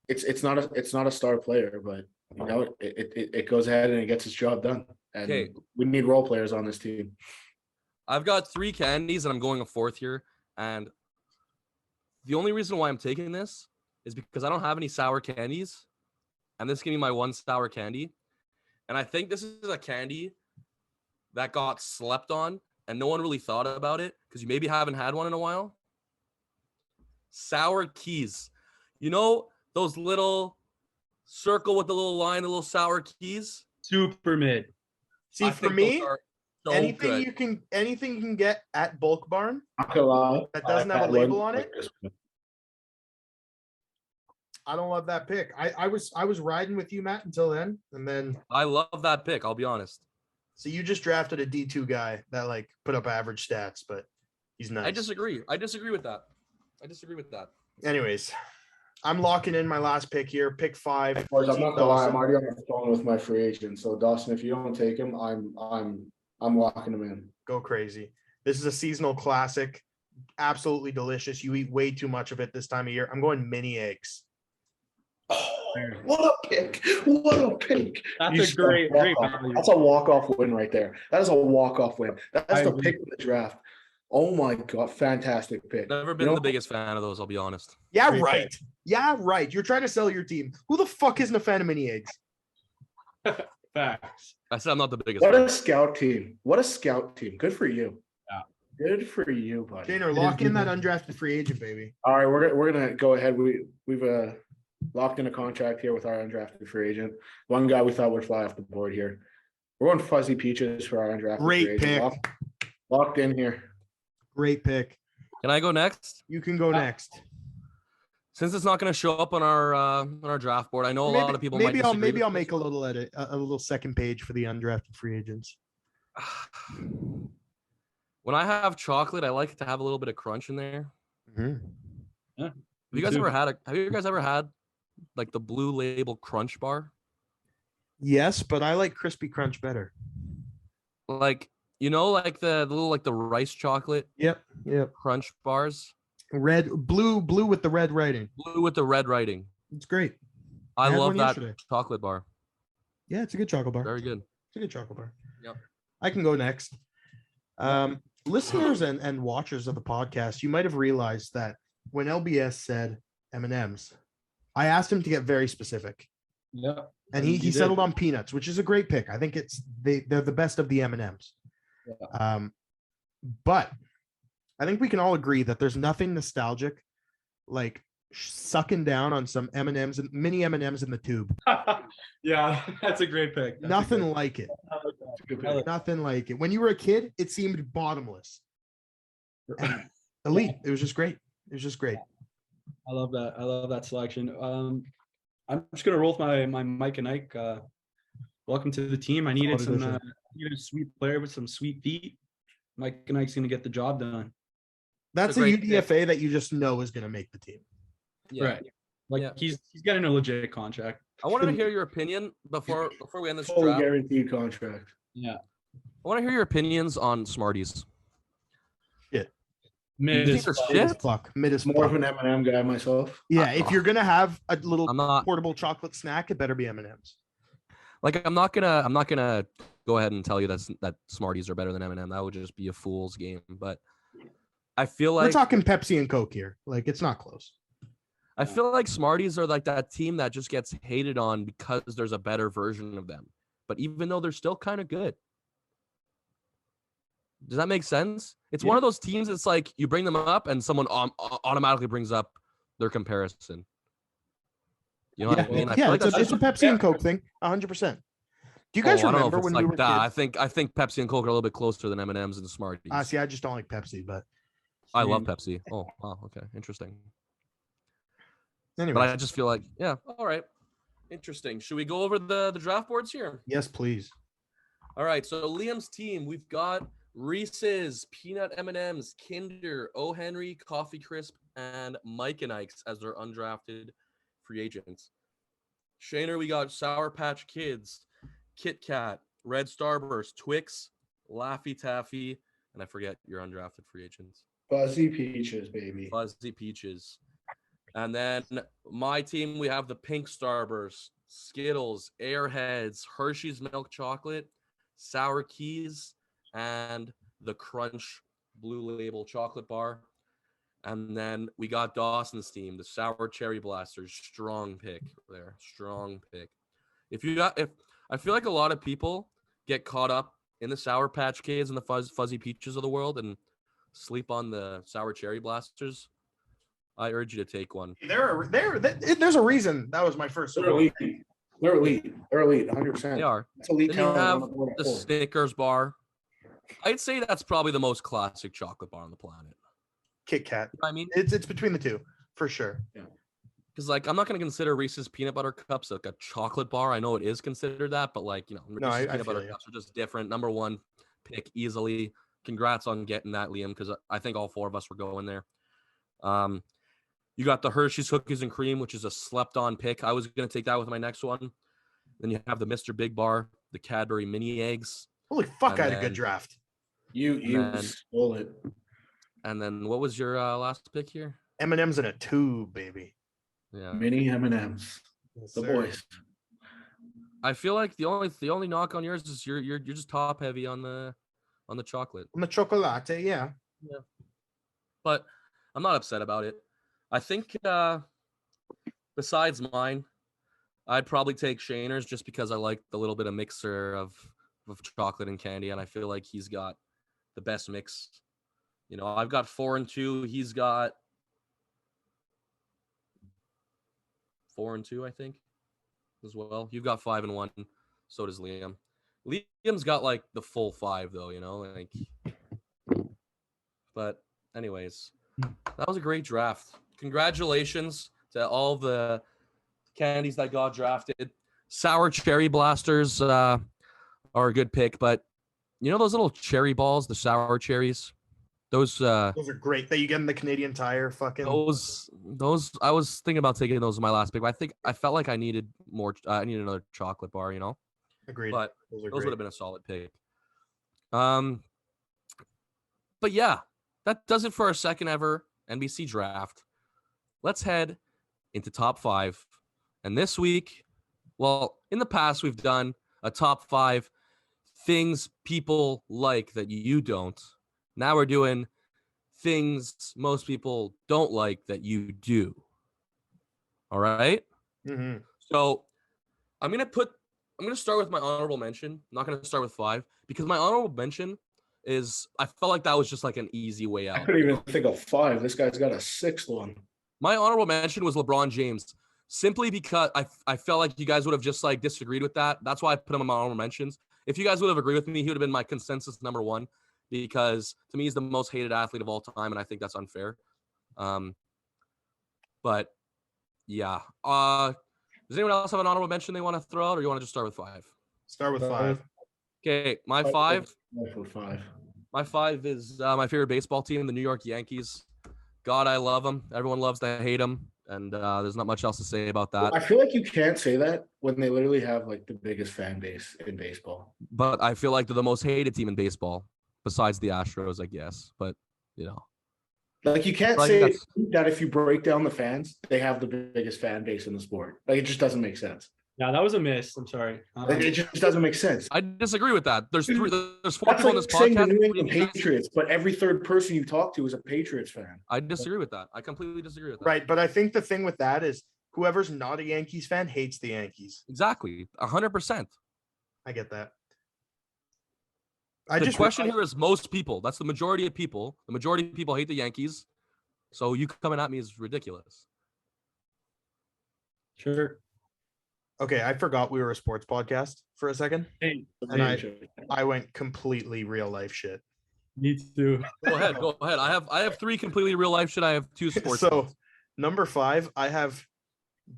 It's not a star player, but it goes ahead and it gets its job done. And Okay. we need role players on this team. I've got 3 candies and I'm going a 4th here. And the only reason why I'm taking this is because I don't have any sour candies. And this is going to be my 1 sour candy. And I think this is a candy that got slept on and no one really thought about it because you maybe haven't had one in a while. Sour keys. You know those little circle with the little line, the little sour keys? Super mid. See, I for think me, those are so anything good. you can get at Bulk Barn Not gonna lie, that doesn't I have a had label one on it. like this one. I don't love that pick. I was riding with you, Matt, until then, and then I love that pick. I'll be honest. so you just drafted a D2 guy that like put up average stats, but he's nice. I disagree. I disagree with that. Anyways, I'm locking in my last pick here. Pick 5. Boys, I'm not gonna lie, I'm Dawson. already on the phone with my free agent. So Dawson, if you don't take him, I'm locking him in. Go crazy. This is a seasonal classic. Absolutely delicious. You eat way too much of it this time of year. I'm going mini eggs. Oh, what a pick! What a pick! That's You a great walk-off. value. That's a walk-off win right there. That is a walk-off win. That's I the agree. pick of the draft. Oh my god, fantastic pick. Never been You know- the biggest fan of those, I'll be honest. Yeah, Great right. pick. Yeah, right. You're trying to sell your team. Who the fuck isn't a fan of mini eggs? Facts. I said I'm not the biggest What fan. a scout team. What a scout team. Good for you. Yeah. Good for you, buddy. Tanner, is lock in that good. undrafted free agent, baby. All right, we're gonna go ahead. We've locked in a contract here with our undrafted free agent. One guy we thought would fly off the board here. We're on Fuzzy Peaches for our undrafted Great free agent. pick. Locked in here. Great pick. Can I go next? You can go next. Since it's not going to show up on our draft board, I know a lot of people might disagree maybe with I'll this. make a little edit, a little second page for the undrafted free agents. When I have chocolate, I like to have a little bit of crunch in there. Have you guys ever had like the Blue Label Crunch bar? Yes, but I like crispy crunch better. Like, you know, like the little like the rice chocolate Yep. crunch bars, Blue with the red writing. blue with the red writing. It's great. I had love one that yesterday. chocolate bar. Yeah, it's a good chocolate bar. Very good. It's a good chocolate bar. Yep. I can go next. Listeners and watchers of the podcast, you might have realized that when LBS said M&Ms, I asked him to get very specific, Yeah. and he settled on peanuts, which is a great pick. I think they're the best of the M&Ms. Yeah. But I think we can all agree that there's nothing nostalgic like sucking down on some M&Ms and mini M&Ms in the tube. Yeah, that's a great pick. That's a Nothing great- like it. I like that. Good I like pick. Nothing like it. When you were a kid, it seemed bottomless. And elite. It was just great. It was just great. I love that. I love that selection. I'm just gonna roll with my Mike and Ike. Welcome to the team. I needed Solid some addition. needed a sweet player with some sweet feet. Mike and Ike's gonna get the job done. That's a a great pick. UDFA that you just know is going to make the team. Yeah. Right. Like Yeah. he's getting a legit contract. I wanted to hear your opinion before we end this Fully draft. guaranteed contract. Yeah. I want to hear your opinions on Smarties. Mid You as think fuck. they're Mid as shit? fuck. Mid as More of fuck. an M&M guy myself. Yeah, if you're going to have a little I'm not portable chocolate snack, it better be M&Ms. like I'm not gonna go ahead and tell you that Smarties are better than M&M. That would just be a fool's game. But I feel We're like talking Pepsi and Coke here. Like, it's not close. I feel like Smarties are like that team that just gets hated on because there's a better version of them. But even though they're still kind of good. Does that make sense? It's one Yeah. of those teams that's like you bring them up and someone automatically brings up their comparison. You know what I mean? I feel like it's that's a Pepsi and Coke thing, 100%. Do you guys I don't know if remember it's when like we were that. kids? I think Pepsi and Coke are a little bit closer than M&Ms and Smarties. See, I just don't like Pepsi, but I love Pepsi. Oh, wow. Okay. Interesting. anyway. But I just feel like, yeah, all right. Interesting. Should we go over the draft boards here? Yes, please. All right. So Liam's team, we've got Reese's, Peanut M&Ms, Kinder, O. Henry, Coffee Crisp, and Mike and Ike's as their undrafted free agents. Shaner, we got Sour Patch Kids, Kit Kat, Red Starburst, Twix, Laffy Taffy, and I forget your undrafted free agents. Fuzzy Peaches, baby. Fuzzy Peaches. And then my team, we have the Pink Starburst, Skittles, Airheads, Hershey's Milk Chocolate, Sour Keys, and the Crunch Blue Label Chocolate Bar. And then we got Dawson's team, the Sour Cherry Blasters. Strong pick there. Strong pick. If I feel like a lot of people get caught up in the Sour Patch Kids and the Fuzzy Peaches of the world and sleep on the Sour Cherry Blasters. I urge you to take one. There's a reason that was my first. They're elite. They're elite. They're elite, 100%. They are. That's elite Then you talent on have the board at the four. Snickers bar. I'd say that's probably the most classic chocolate bar on the planet. Kit Kat. You know what I mean? It's between the two for sure. Because like I'm not gonna consider Reese's peanut butter cups like a chocolate bar. I know it is considered that, but like Reese's I peanut feel butter you. cups are just different. Number one pick easily. Congrats on getting that, Liam, because I think all four of us were going there. You got the Hershey's Cookies and Cream, which is a slept-on pick. I was gonna take that with my next one. Then you have the Mr. Big Bar, the Cadbury Mini Eggs, Holy fuck! And I had a then- good draft. You then- stole it. and then what was your last pick here? M&M's in a tube, baby. Yeah. Mini M&Ms. Yes, The sir. boys. I feel like the only knock on yours is you're just top heavy on the chocolate. On the chocolate, yeah. But I'm not upset about it. I think besides mine, I'd probably take Shaner's just because I like the little bit of mixer of chocolate and candy, and I feel like he's got the best mix. I've got 4 and 2. He's got 4 and 2, I think, as well. You've got 5 and 1. So does Liam. Liam's got like the full 5 though, like. But anyways, that was a great draft. Congratulations to all the candies that got drafted. Sour Cherry Blasters are a good pick, but those little cherry balls, the sour cherries, those Those are great that you get in the Canadian Tire. Fucking. those I was thinking about taking those in my last pick, but I felt like I needed more. I needed another chocolate bar, Agreed. but those are those great. would have been a solid pick. But yeah, that does it for our second ever NBC draft. Let's head into top 5. And this week, well, in the past, we've done a top 5 things people like that you don't. Now we're doing things most people don't like that you do. All right. Mhm. So I'm gonna start with my honorable mention. I'm not gonna start with 5 because my honorable mention is I felt like that was just like an easy way I out. couldn't even think of 5. This guy's got a 6th one. My honorable mention was LeBron James, simply because I felt like you guys would have just like disagreed with that. That's why I put him in my honorable mentions. If you guys would have agreed with me, he would have been my consensus number 1 because to me he's the most hated athlete of all time, and I think that's unfair. But yeah. Does anyone else have an honorable mention they want to throw out, or you want to just start with 5? Start with 5. Okay, my 5. For 5. My 5 is my favorite baseball team, the New York Yankees. God, I love them. Everyone loves to hate them, and there's not much else to say about that. I feel like you can't say that when they literally have like the biggest fan base in baseball. But I feel like they're the most hated team in baseball, besides the Astros, I guess. But Like you can't Like, say that's- that if you break down the fans, they have the biggest fan base in the sport. Like it just doesn't make sense. Yeah, that was a miss. I'm sorry. Like, it just doesn't make sense. I disagree with that. There's 4 That's people on like this saying the podcast. New including England you guys. Patriots, but every third person you talk to is a Patriots fan. I disagree with that. I completely disagree with that. Right, but I think the thing with that is whoever's not a Yankees fan hates the Yankees. Exactly. 100%. I get that. The question here is most people. That's the majority of people. The majority of people hate the Yankees. So you coming at me is ridiculous. Sure. Okay, I forgot we were a sports podcast for a second. Hey, And I went completely real life shit. me too. Go ahead. Go ahead. I have 3 completely real life shit. I have 2 sports. So ones. number 5, I have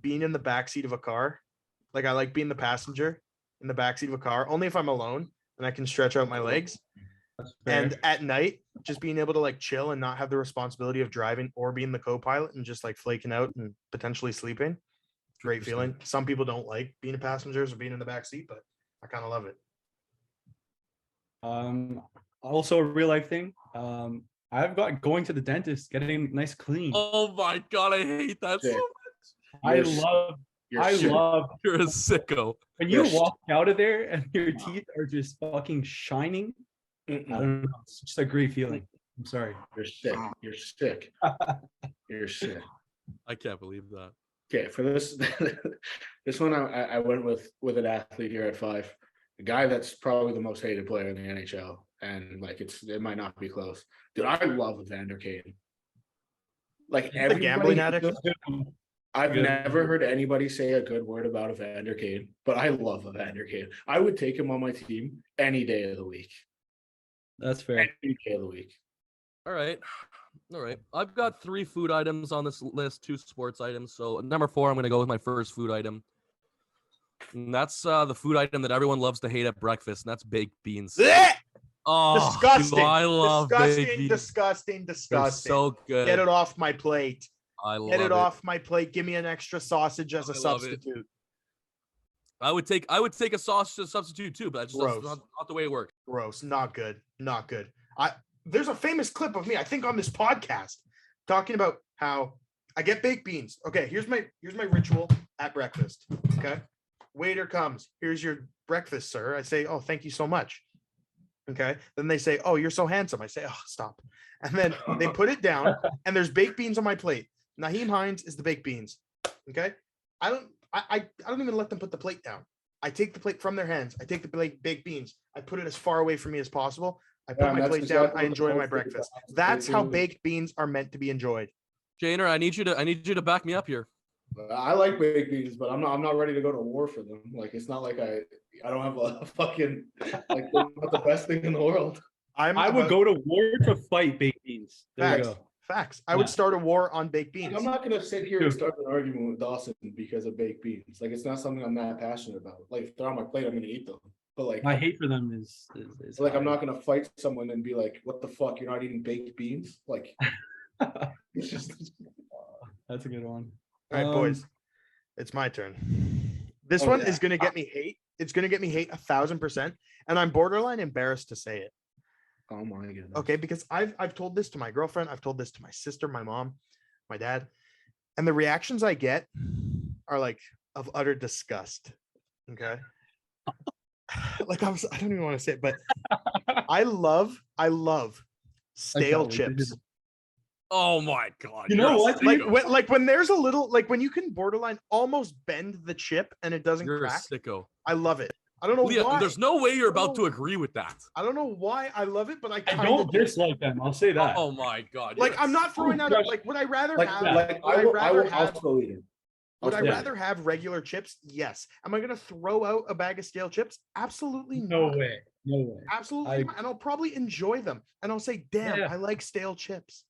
being in the backseat of a car. Like I like being the passenger in the backseat of a car, only if I'm alone and I can stretch out my legs. That's fair. And at night, just being able to like chill and not have the responsibility of driving or being the co-pilot and just like flaking out and potentially sleeping. Great 100%. feeling. Some people don't like being a passenger or being in the back seat, but I kind of love it. Also a real life thing. I've got going to the dentist, getting nice clean. Oh my god, I hate that so Sick. much. I You're- love You're sick. You're a sicko. when you Yes. walk out of there and your teeth are just fucking shining. I Mm-mm. don't know. It's just a great feeling. I'm sorry. You're sick. You're sick. You're sick. I can't believe that. Okay, for this this one I went with an athlete here at 5, a guy that's probably the most hated player in the NHL, and like it might not be close. Dude, I love Evander Kane. Like The gambling everybody- addict. I've Good. never heard anybody say a good word about Evander Kane, but I love Evander Kane. I would take him on my team any day of the week. That's fair. Any day of the week. All right. All right. I've got 3 food items on this list, 2 sports items. So number 4, I'm going to go with my first food item. And that's the food item that everyone loves to hate at breakfast, and that's baked beans. Blech! Oh, Disgusting. I love baked Disgusting. beans. Disgusting. They're Disgusting. so good. Get it off my plate. I love Get it it. off my plate. Give me an extra sausage as a I love it. substitute. I would take a sausage substitute too, but that's just Gross. not the way it works. Gross. Not good. Not good. There's a famous clip of me, I think on this podcast, talking about how I get baked beans. Okay, here's my ritual at breakfast. Okay. Waiter comes. Here's your breakfast, sir. I say, oh, thank you so much. Okay. Then they say, oh, you're so handsome. I say, oh, stop. And then they put it down and there's baked beans on my plate. Naheem Hines is the baked beans. Okay. I don't even let them put the plate down. I take the plate from their hands. I take the baked beans. I put it as far away from me as possible. I put my that's plate down. exactly I what enjoy the my whole breakfast. thing is. That's how Baked baked beans are meant to be enjoyed. Janer, I need you to back me up here. I like baked beans, but I'm not ready to go to war for them. Like it's not like I don't have a fucking like they're not the best thing in the world. I would go to war to fight baked beans. There you Facts. go. Facts. I would Yeah. start a war on baked beans. I'm not gonna sit here and start an argument with Dawson because of baked beans. Like it's not something I'm that passionate about. Like if they're on my plate, I'm gonna eat them. But like My hate for them is like I'm high. not gonna fight someone and be like, "What the fuck? You're not eating baked beans?" Like it's just That's a good one. All right, boys. It's my turn. This one is gonna get me hate. It's gonna get me hate 1,000%, and I'm borderline embarrassed to say it. oh my goodness. Okay, because I've told this to my girlfriend, I've told this to my sister, my mom, my dad, and the reactions I get are like of utter disgust. Okay. Like I don't even want to say it, but I love stale what you chips. did. Oh my god. You know you're a what, sicko. When there's a little like when you can borderline almost bend the chip and it doesn't You're a crack. sicko. I love it. I don't know Leah, why. there's no way you're about to Oh. agree with that. I don't know why I love it, but I I kind don't of do. dislike them. I'll say that. Oh my god. Like you're a I'm not throwing out gosh. like would I rather Like, have like would I will have also eat it. would I Yeah. rather have regular chips? Yes. Am I gonna throw out a bag of stale chips? Absolutely No not. way. No way. Absolutely I- not. And I'll probably enjoy them. And I'll say, damn, Yeah. I like stale chips.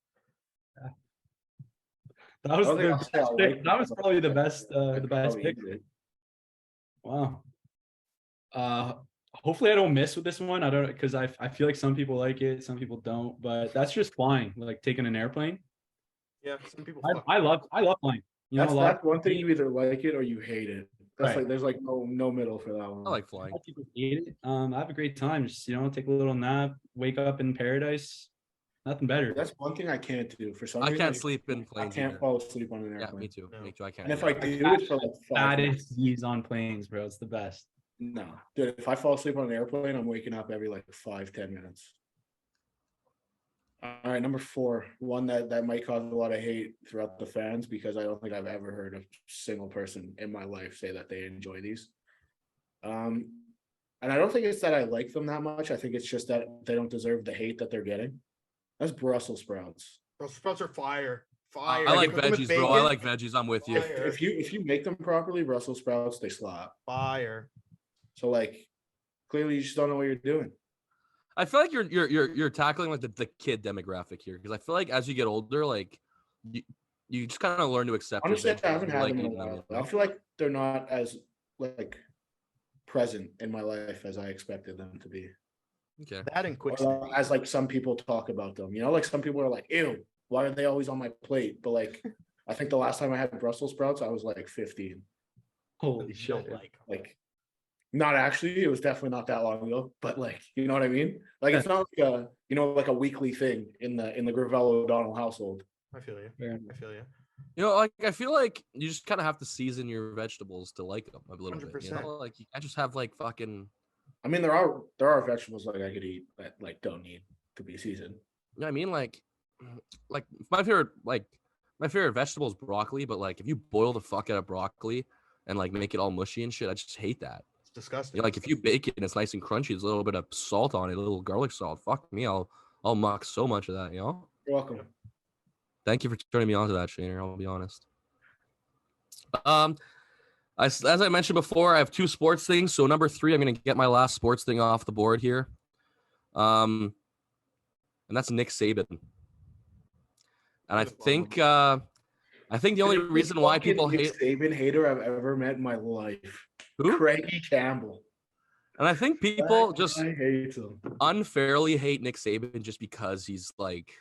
That was I don't think the I'll say I best like pick. it, That was but probably the best I'd the best probably pick. eat it. Wow. Hopefully I don't miss with this one. I don't because I feel like some people like it, some people don't, but that's just flying, like taking an airplane. Yeah, some people I love flying. You know, That's a lot that's one thing you either like it or you hate it. That's Right. like there's like no middle for that one. I like flying. of people hate it. I have a great time. Just take a little nap, wake up in paradise. Nothing better. That's one thing I can't do. For some I reason, can't sleep in I planes. can't either. fall asleep on an Yeah, airplane. me too. No. Me too. I can't. And if do I that. do it for like 5 minutes, Fattest views on planes, bro. It's the best. no, dude. If I fall asleep on an airplane, I'm waking up every like 5-10 minutes. All right, number 4, one that might cause a lot of hate throughout the fans because I don't think I've ever heard a single person in my life say that they enjoy these. And I don't think it's that I like them that much. I think it's just that they don't deserve the hate that they're getting. That's Brussels sprouts. Those sprouts are fire. I Fire. like Cook them with veggies, bro. I bacon. like veggies. I'm with you. Fire. If you make them properly, Brussels sprouts, they slap. Fire. So like clearly you just don't know what you're doing. I feel like you're tackling like the kid demographic here because I feel like as you get older, like you just kind of learn to accept. Honestly, your I haven't veggies, had like them in a eating them, while. you I know? feel like they're not as like present in my life as I expected them to be. Okay. That and quick Or snacks. as like some people talk about them. You know, like some people are like, ew, why are they always on my plate? But like, I think the last time I had Brussels sprouts, I was like 15. Holy You shit. don't like 'em. Like, not actually, it was definitely not that long ago, but like, you know what I mean? Like, it's not like a, you know, like a weekly thing in the Gravello O'Donnell household. I feel you. Fair I enough. feel you. You know, like I feel like you just kind of have to season your vegetables to like them a little bit. You 100%. know, like you can't just have like fucking. I mean, there are vegetables like I could eat that like don't need to be seasoned. You know what I mean? Like my favorite vegetable is broccoli, but like if you boil the fuck out of broccoli and like make it all mushy and shit, I just hate that. It's disgusting. You know, like if you bake it and it's nice and crunchy, there's a little bit of salt on it, a little garlic salt. Fuck me, I'll mock so much of that. You know. You're welcome. Thank you for turning me on to that, Shaner. I'll be honest. As I mentioned before, I have 2 sports things. So number 3, I'm gonna get my last sports thing off the board here. And that's Nick Saban. And I think the only reason why people hate Saban hater I've ever met in my life. who? Craigie Campbell. And I think people I just hate him. unfairly hate Nick Saban just because he's like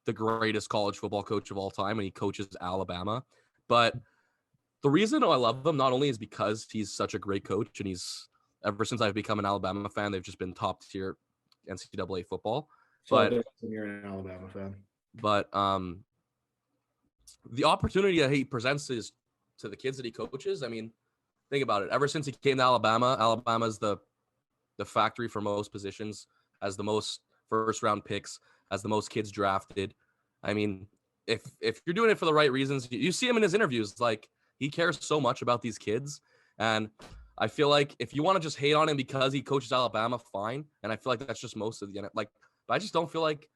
the greatest college football coach of all time and he coaches Alabama. But the reason I love him not only is because he's such a great coach and he's ever since I've become an Alabama fan, they've just been top tier NCAA football. So But you're an Alabama fan. But the opportunity that he presents is to the kids that he coaches. I mean, think about it. Ever since he came to Alabama, Alabama's the factory for most positions, has the most first round picks, has the most kids drafted. I mean, if you're doing it for the right reasons, you see him in his interviews. Like he cares so much about these kids, and I feel like if you want to just hate on him because he coaches Alabama, fine. And I feel like that's just most of the like. But I just don't feel like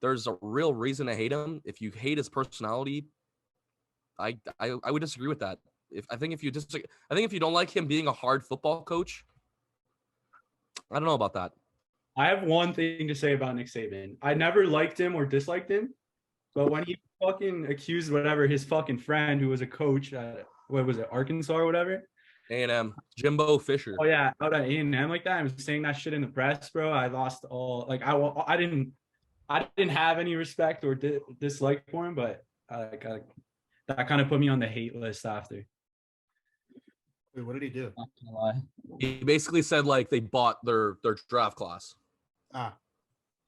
there's a real reason to hate him. If you hate his personality, I would disagree with that. I think if you don't like him being a hard football coach, I don't know about that. I have one thing to say about Nick Saban. I never liked him or disliked him, but when he fucking accused whatever his fucking friend who was a coach at what was it, Arkansas or whatever. A&M, Jimbo Fisher. Oh yeah, out at A&M like that. I was saying that shit in the press, bro. I lost all like I didn't have any respect or dislike for him, but that kind of put me on the hate list after. Wait, what did he do? Not gonna lie. He basically said like they bought their draft class.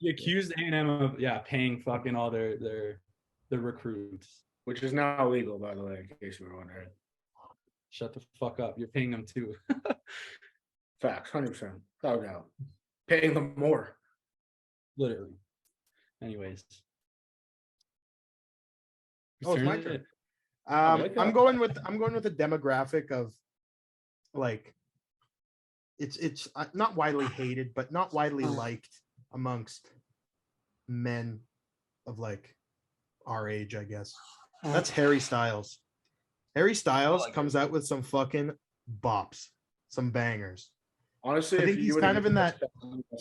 He accused A&M of paying fucking all their recruits. Which is now illegal, by the way, in case you were wondering. Shut the fuck up. You're paying them too. Facts, 100%. Without a doubt. Paying them more. Literally. Anyways. Oh, it's my Whose turn is turn. it? like I'm that. going with the demographic of like it's not widely hated, but not widely liked amongst men of like our age, I guess. That's Harry Styles. Harry Styles comes out with some fucking bops, some bangers. Honestly, I think if you he's would've kind of in that.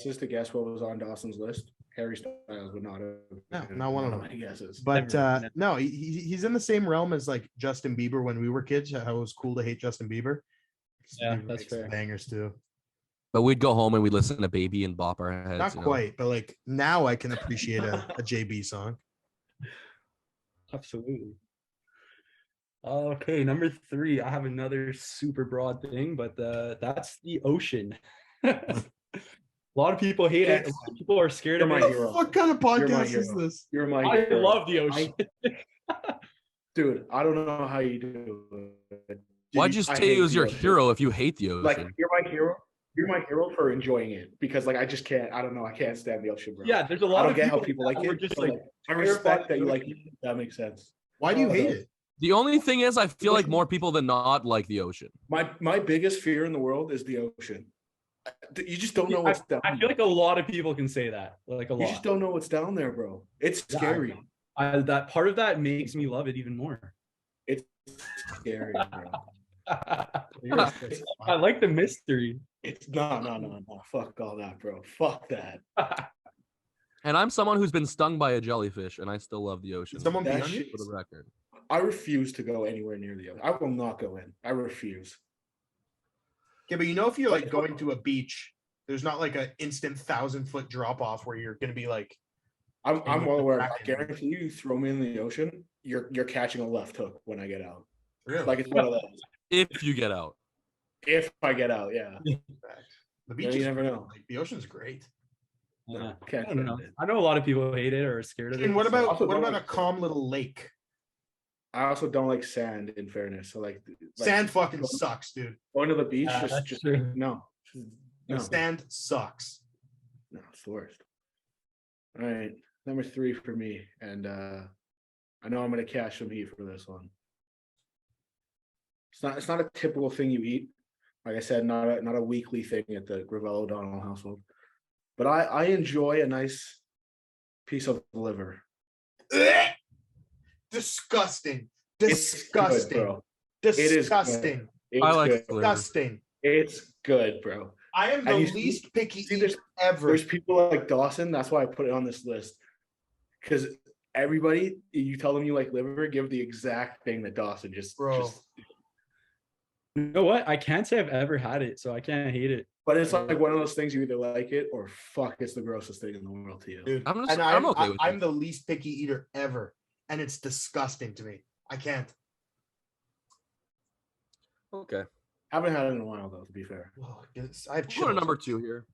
just to guess what was on Dawson's list, Harry Styles would not have. No, been not one of them. my guesses. But Never. no, he's in the same realm as like Justin Bieber when we were kids. How it was cool to hate Justin Bieber. Yeah, Bieber that's makes some fair. bangers too. But we'd go home and we'd listen to Baby and bop our heads. Not you know? quite, but like now I can appreciate a JB song. Absolutely. Okay, number 3. I have another super broad thing, but that's the ocean. A lot of people hate it. A lot of people are scared of You're it. my hero. What kind of You're my podcast is hero. this? You're my I hero. love the ocean. Dude, I don't know how you do it. Why'd you I say he hate was your the ocean. hero if you hate the ocean? Like, you're my hero. You're my hero for enjoying it because, like, I just can't. I don't know. I can't stand the ocean, bro. Yeah, there's a I lot don't of get how people people like who are it. just but, like I respect that you like it. That makes sense. Why do you hate it? The only thing is, I feel like more people than not like the ocean. My biggest fear in the world is the ocean. You just don't know what's down. I feel like a lot of people can say that. Like a you lot. just don't know what's down there, bro. It's Yeah, scary. That part of that makes me love it even more. It's scary, bro. I like the mystery. It's no. Fuck all that, bro. Fuck that. And I'm someone who's been stung by a jellyfish, and I still love the ocean. Did someone That be on you? shit- For the record. I refuse to go anywhere near the ocean. I will not go in. I refuse. Okay, but you know if you're like going to a beach There's not like an instant 1,000-foot drop off where you're gonna be like, I'm well aware. I Kraken. guarantee you throw me in the ocean, you're catching a left hook when I get out. really? Like it's one of those. If you get out. If I get out, yeah. The beach you is never great. know. Like, the ocean's great. Yeah. Can't I don't know. stand it. I know a lot of people hate it or are scared of it. And what so- about Also what don't about like- a calm little lake? I also don't like sand. In fairness, so like Sand fucking sucks, dude. going to the beach. Yeah, just that's just true. no, no, Sand sucks. no. It's the worst. All right, number 3 for me, and I know I'm gonna cash some heat for this one. It's not a typical thing you eat. Like I said, not a weekly thing at the Gravel O'Donnell household. But I enjoy a nice piece of liver. Ugh! Disgusting. It's good, Disgusting. bro. is good. Disgusting. It's I like good. liver. Disgusting. It's good, bro. I am the And you see- least picky see, eater ever. There's people like Dawson. That's why I put it on this list. Because everybody, you tell them you like liver, give the exact thing that Dawson just. Bro. You know what? I can't say I've ever had it, so I can't hate it. But it's like one of those things you either like it or fuck, it's the grossest thing in the world to you. Dude, I'm just- and I'm okay with I'm it. the least picky eater ever. And it's disgusting to me. I can't. Okay. Haven't had it in a while though, to be fair. Oh, I have We'll go to chills. number 2 here.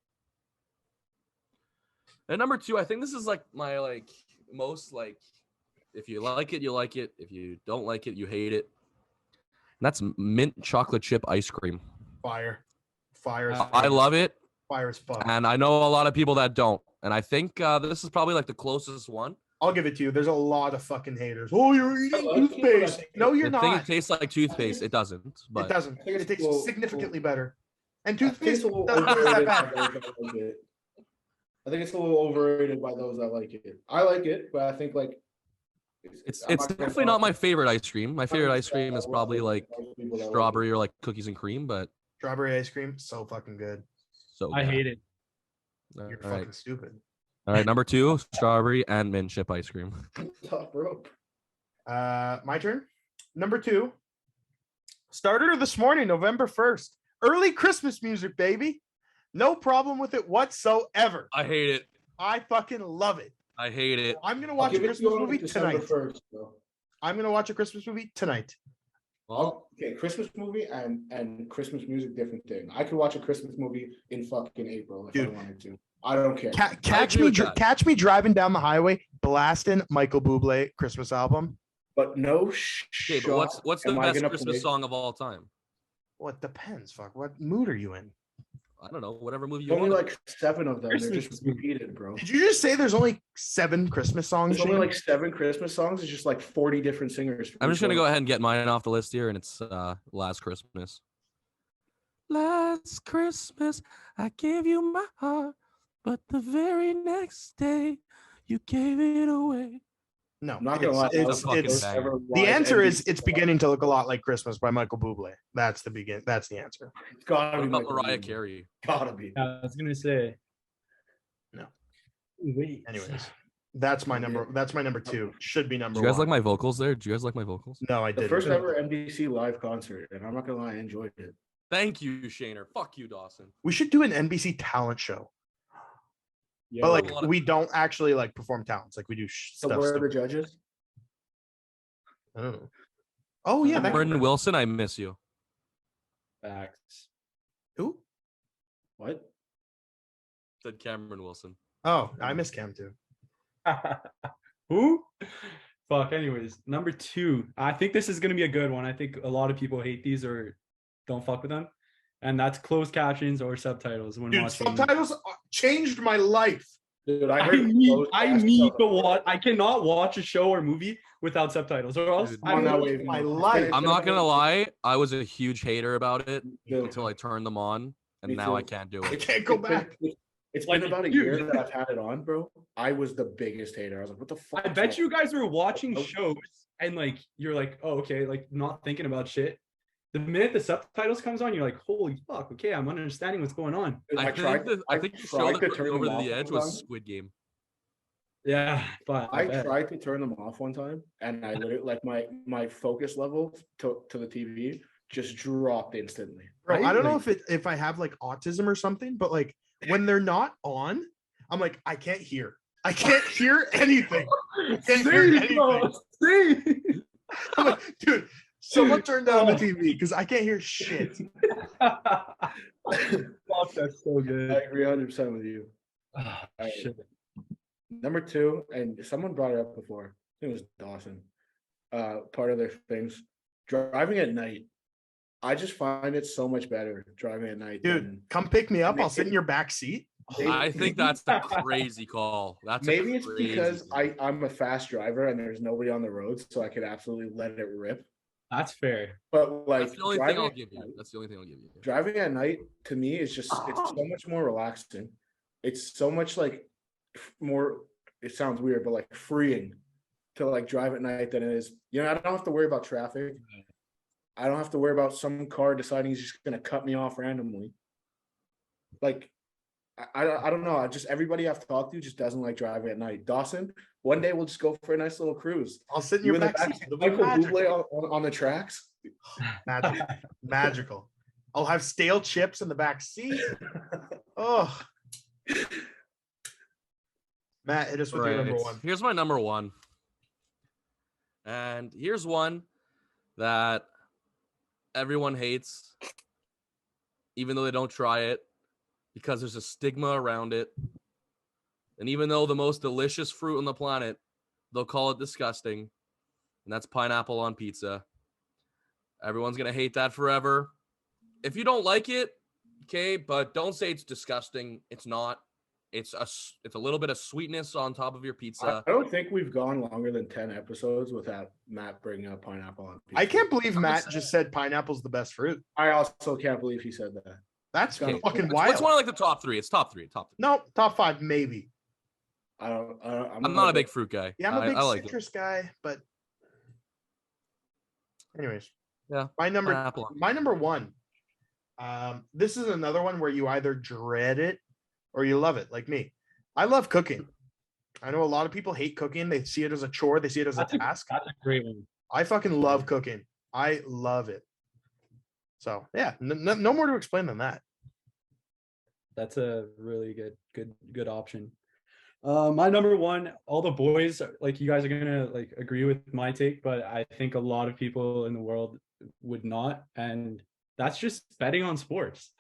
And number 2, I think this is like my like most like if you like it, you like it. If you don't like it, you hate it. And that's mint chocolate chip ice cream. Fire. Fire is I love it, fire as fuck. and I know a lot of people that don't. And I think this is probably like the closest one. I'll give it to you. There's a lot of fucking haters. Oh, you're eating I think toothpaste. it- No, you're I think not. it tastes like toothpaste. It doesn't, It but doesn't. I think It it's tastes a little- significantly better. And I think it's toothpaste a little doesn't taste that overrated bad. by those that like it. I think it's a little overrated by those that like it. I like it, but I think like it's I'm not gonna definitely not my favorite ice cream. My favorite ice cream is Well, probably like most people that like it. strawberry or like cookies and cream, but Strawberry ice cream, so fucking good. so I bad. hate it. All You're right. fucking stupid. All right, number 2, strawberry and mint chip ice cream. Top rope. My turn. Number 2. Started this morning, November 1st. Early Christmas music, baby. No problem with it whatsoever. I hate it. I fucking love it. I hate it. I'm gonna I'll watch a give it to you Christmas on movie December tonight. 1st, bro. I'm gonna watch a Christmas movie tonight. Well, Okay, Christmas movie and Christmas music, different thing. I could watch a Christmas movie in fucking April if Dude. I wanted to. I don't care. Catch agree me, with that. catch me driving down the highway, blasting Michael Bublé Christmas album. But no okay, but shot what's the am I best gonna Christmas play- song of all time? Well, it depends. Fuck, what mood are you in? I don't know. Whatever movie you There's only want. like 7 of them. They're Christmas just movie. repeated, bro. Did you just say there's only 7 Christmas songs? There's only Shane? like 7 Christmas songs. It's just like 40 different singers. for I'm each just gonna one. go ahead and get mine off the list here, and it's Last Christmas. Last Christmas, I gave you my heart, but the very next day, you gave it away. No, I'm not gonna lie. it's, a fucking it's banger. the answer is it's beginning to look a lot like Christmas by Michael Bublé. That's the answer. It's gotta What be about Michael Mariah Bublé. Carey? Gotta be. I was gonna say. No. Wait. Anyways, that's my number. That's my number 2. Should be number Do you guys 1. like my vocals there? Do you guys like my vocals? No, I The didn't. first ever NBC live concert, and I'm not gonna lie, I enjoyed it. Thank you, Shaner. Fuck you, Dawson. We should do an NBC talent show, Yeah, but a like lot of- we don't actually like perform talents. Like we do so stuff. where are the stupid. judges? I don't know. Oh yeah, that, Cameron Wilson, I miss you. Facts. who? What? Said Cameron Wilson. Oh, I miss Cam too. Who? Fuck. Anyways, number 2. I think this is gonna be a good one. I think a lot of people hate these or don't fuck with them, and that's closed captions or subtitles when Dude, watching. subtitles changed my life. Dude, I heard need, closed I captions need are- to watch. I cannot watch a show or movie without subtitles, or else Dude. I'm on that I'm wave. my now. life. I'm not gonna lie. I was a huge hater about it Dude, until I turned them on, and Me now I too. can't do I it. can't go it's been- back. It's Like, been about a dude. year that I've had it on, bro. I was the biggest hater. I was like, what the fuck? I is bet wrong? you guys were watching Nope. shows and like you're like, oh okay, like not thinking about shit. The minute the subtitles comes on, you're like, holy fuck, okay, I'm understanding what's going on. Dude, I think the show tried that to put me turn over them the off edge one was time. Squid Game. Yeah, but I bet. tried to turn them off one time, and I literally like my focus level to the TV just dropped instantly. Bro, I don't know Like- if I have like autism or something, but like when they're not on, I'm like, I can't hear. I can't hear anything. I can't hear anything. I'm like, dude, someone turn down the TV because I can't hear shit. Fuck, that's so I good. agree 100% with you. Ah, Alright. shit. Number 2, and someone brought it up before. I think it was Dawson. Part of their things, driving at night. I just find it so much better driving at night. Dude, come pick me up. I'll sit in your back seat. I think that's a crazy call. That's Maybe a it's crazy because call. I'm a fast driver and there's nobody on the road, so I could absolutely let it rip. That's fair. But like That's the only thing driving I'll at give you. night- That's the only thing I'll give you. driving at night to me is just it's so much more relaxing. It's so much like more, it sounds weird, but like freeing to like drive at night than it is. You know, I don't have to worry about traffic. I don't have to worry about some car deciding he's just gonna cut me off randomly. Like I don't know. I just everybody I've talked to just doesn't like driving at night. Dawson, one day we'll just go for a nice little cruise. I'll sit in You your in the back back seat. seat, It'll be Michael magical. Bublé on the tracks. Magical. Magical. I'll have stale chips in the back seat. Oh. Matt, hit us with your number Right. one. Here's my number 1. And here's one that everyone hates, even though they don't try it, because there's a stigma around it. And even though the most delicious fruit on the planet, they'll call it disgusting. And that's pineapple on pizza. Everyone's going to hate that forever. If you don't like it, okay, but don't say it's disgusting. It's not. It's a little bit of sweetness on top of your I pizza. don't think we've gone longer than 10 episodes without Matt bringing up pineapple on pizza. I can't believe Matt just said pineapple's the best fruit. I also can't believe he said that. That's Okay, fucking It's wild. one of like the top 3. It's top 3. Top 3. No, top 5, maybe. I'm not a big fruit guy. Yeah, I'm a big I like it. citrus guy, but anyways. Yeah, My number Pineapple. my number 1. This is another one where you either dread it or you love it, like me. I love cooking. I know a lot of people hate cooking. They see it as a chore. They see it as a task. That's a great one. I fucking love cooking. I love it. So yeah, no more to explain than that. That's a really good option. My number 1, all the boys, like you guys are gonna like agree with my take, but I think a lot of people in the world would not, and that's just betting on sports.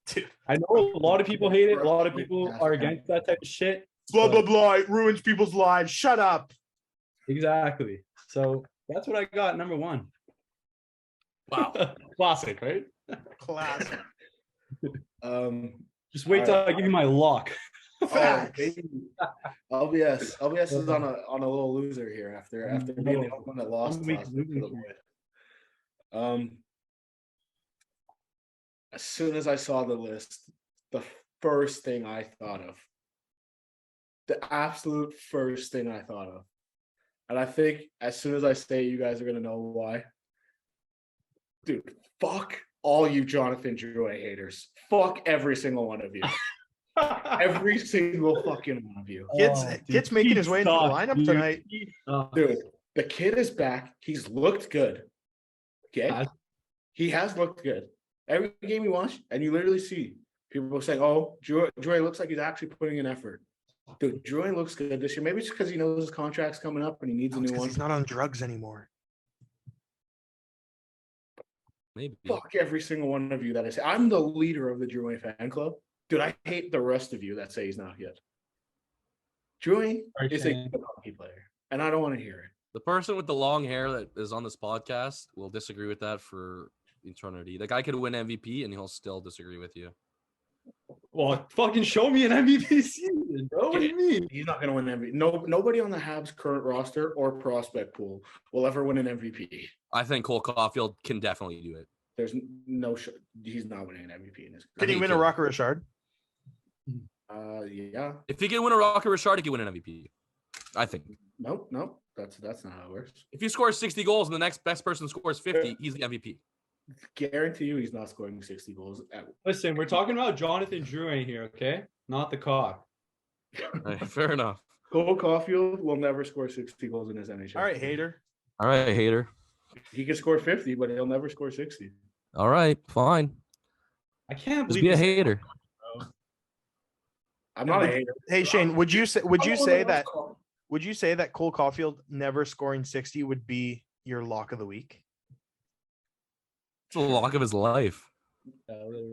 Dude. I know a lot of people hate it. A lot of people are against that type of shit. Blah blah blah. It ruins people's lives. Shut up. Exactly. So that's what I got. Number 1. Wow. Classic, right? Classic. Just wait till I give you my lock. Facts. LBS is on a little loser here after being the one that lost One week last week to the losing boy. As soon as I saw the list, the first thing I thought of, the absolute first thing I thought of, and I think as soon as I say it, you guys are gonna know why. Dude, fuck all you Jonathan Drouin haters. Fuck every single one of you. Every single fucking one of you. Kid's making his way into the lineup tonight. Dude, the kid is back. He's looked good. Okay. He has looked good. Every game you watch, and you literally see people saying, oh, Drouin looks like he's actually putting in effort. Dude, Drouin looks good this year. Maybe it's because he knows his contract's coming up and he needs a new one. He's not on drugs anymore. Maybe. Fuck every single one of you that is. I'm the leader of the Drouin fan club. Dude, I hate the rest of you that say he's not good. Drouin is a good hockey player, and I don't want to hear it. The person with the long hair that is on this podcast will disagree with that for eternity. The guy could win MVP and he'll still disagree with you. Well, fucking show me an MVP season, bro. What do you mean? He's not going to win MVP. No, nobody on the Habs current roster or prospect pool will ever win an MVP. I think Cole Caulfield can definitely do it. There's no he's not winning an MVP in his Can career. he win a Rocker Richard? Yeah. If he can win a Rocket Richard, he can win an MVP. I think. Nope. That's not how it works. If he scores 60 goals and the next best person scores 50, he's the MVP. Guarantee you he's not scoring 60 goals. Listen, we're talking about Jonathan Drouin here, okay? Not the cock. Right, fair enough. Cole Caulfield will never score 60 goals in his NHL. All right, hater. All right, hater. He can score 50, but he'll never score 60. All right, fine. I can't Just believe be a this- hater. I'm not a hater. Hey Shane, would you say that Cole Caulfield never scoring 60 would be your lock of the week? It's the lock of his life.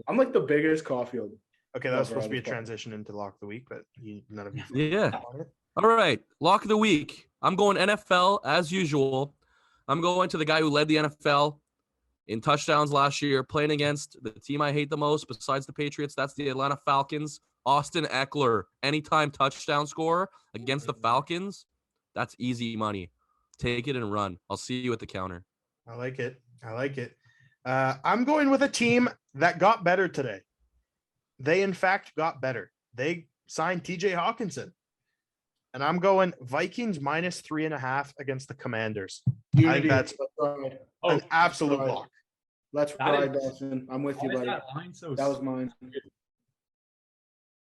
I'm like the biggest Caulfield. Okay, that was Never supposed to be a on the spot. transition into lock of the week, but none of you. Yeah. on it. All right. Lock of the week. I'm going NFL as usual. I'm going to the guy who led the NFL in touchdowns last year, playing against the team I hate the most besides the Patriots. That's the Atlanta Falcons. Austin Eckler, anytime touchdown scorer against the Falcons. That's easy money. Take it and run. I'll see you at the counter. I like it. I'm going with a team that got better today. They, in fact, got better. They signed TJ Hawkinson. And I'm going Vikings -3.5 against the Commanders. I think that's an absolute right. lock. Let's That ride, is- Dawson. I'm with Why you, is buddy. that line so That was mine.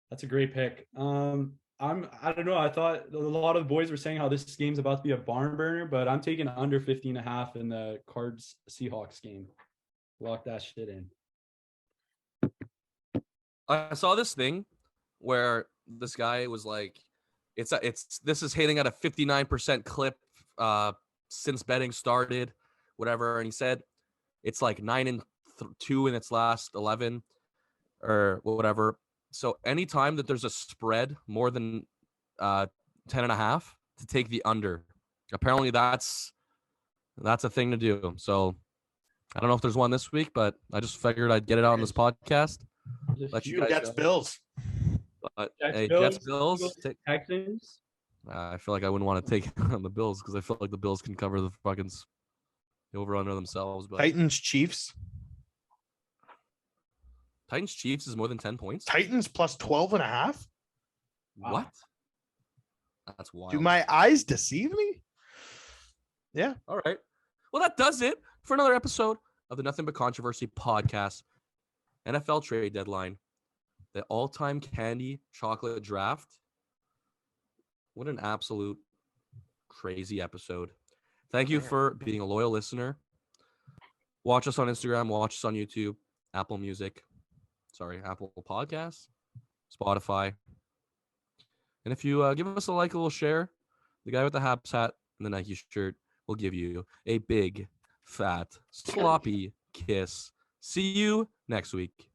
That's a great pick. I don't know. I thought a lot of the boys were saying how this game's about to be a barn burner, but I'm taking under 50.5 in the Cards Seahawks game. Lock that shit in. I saw this thing where this guy was like, this is hitting at a 59% clip since betting started, whatever. And he said it's like 9-2 in its last 11 or whatever. So anytime that there's a spread more than 10.5 to take the under. Apparently that's a thing to do. So I don't know if there's one this week, but I just figured I'd get it out on this podcast. Let you guys Jets know. Bills. But, Jets, hey, Bills, Jets, Bills. Eagles, Texans. I feel like I wouldn't want to take on the Bills because I feel like the Bills can cover the fucking over under themselves. But Titans Chiefs. Titans Chiefs is more than 10 points. Titans +12.5. Wow. What? That's wild. Do my eyes deceive me? Yeah. All right. Well, that does it for another episode of the Nothing But Controversy podcast. NFL trade deadline. The all-time candy chocolate draft. What an absolute crazy episode. Thank you for being a loyal listener. Watch us on Instagram. Watch us on YouTube. Apple Podcasts. Spotify. And if you give us a like, a little share, the guy with the Habs hat and the Nike shirt will give you a big, fat, sloppy kiss. See you next week.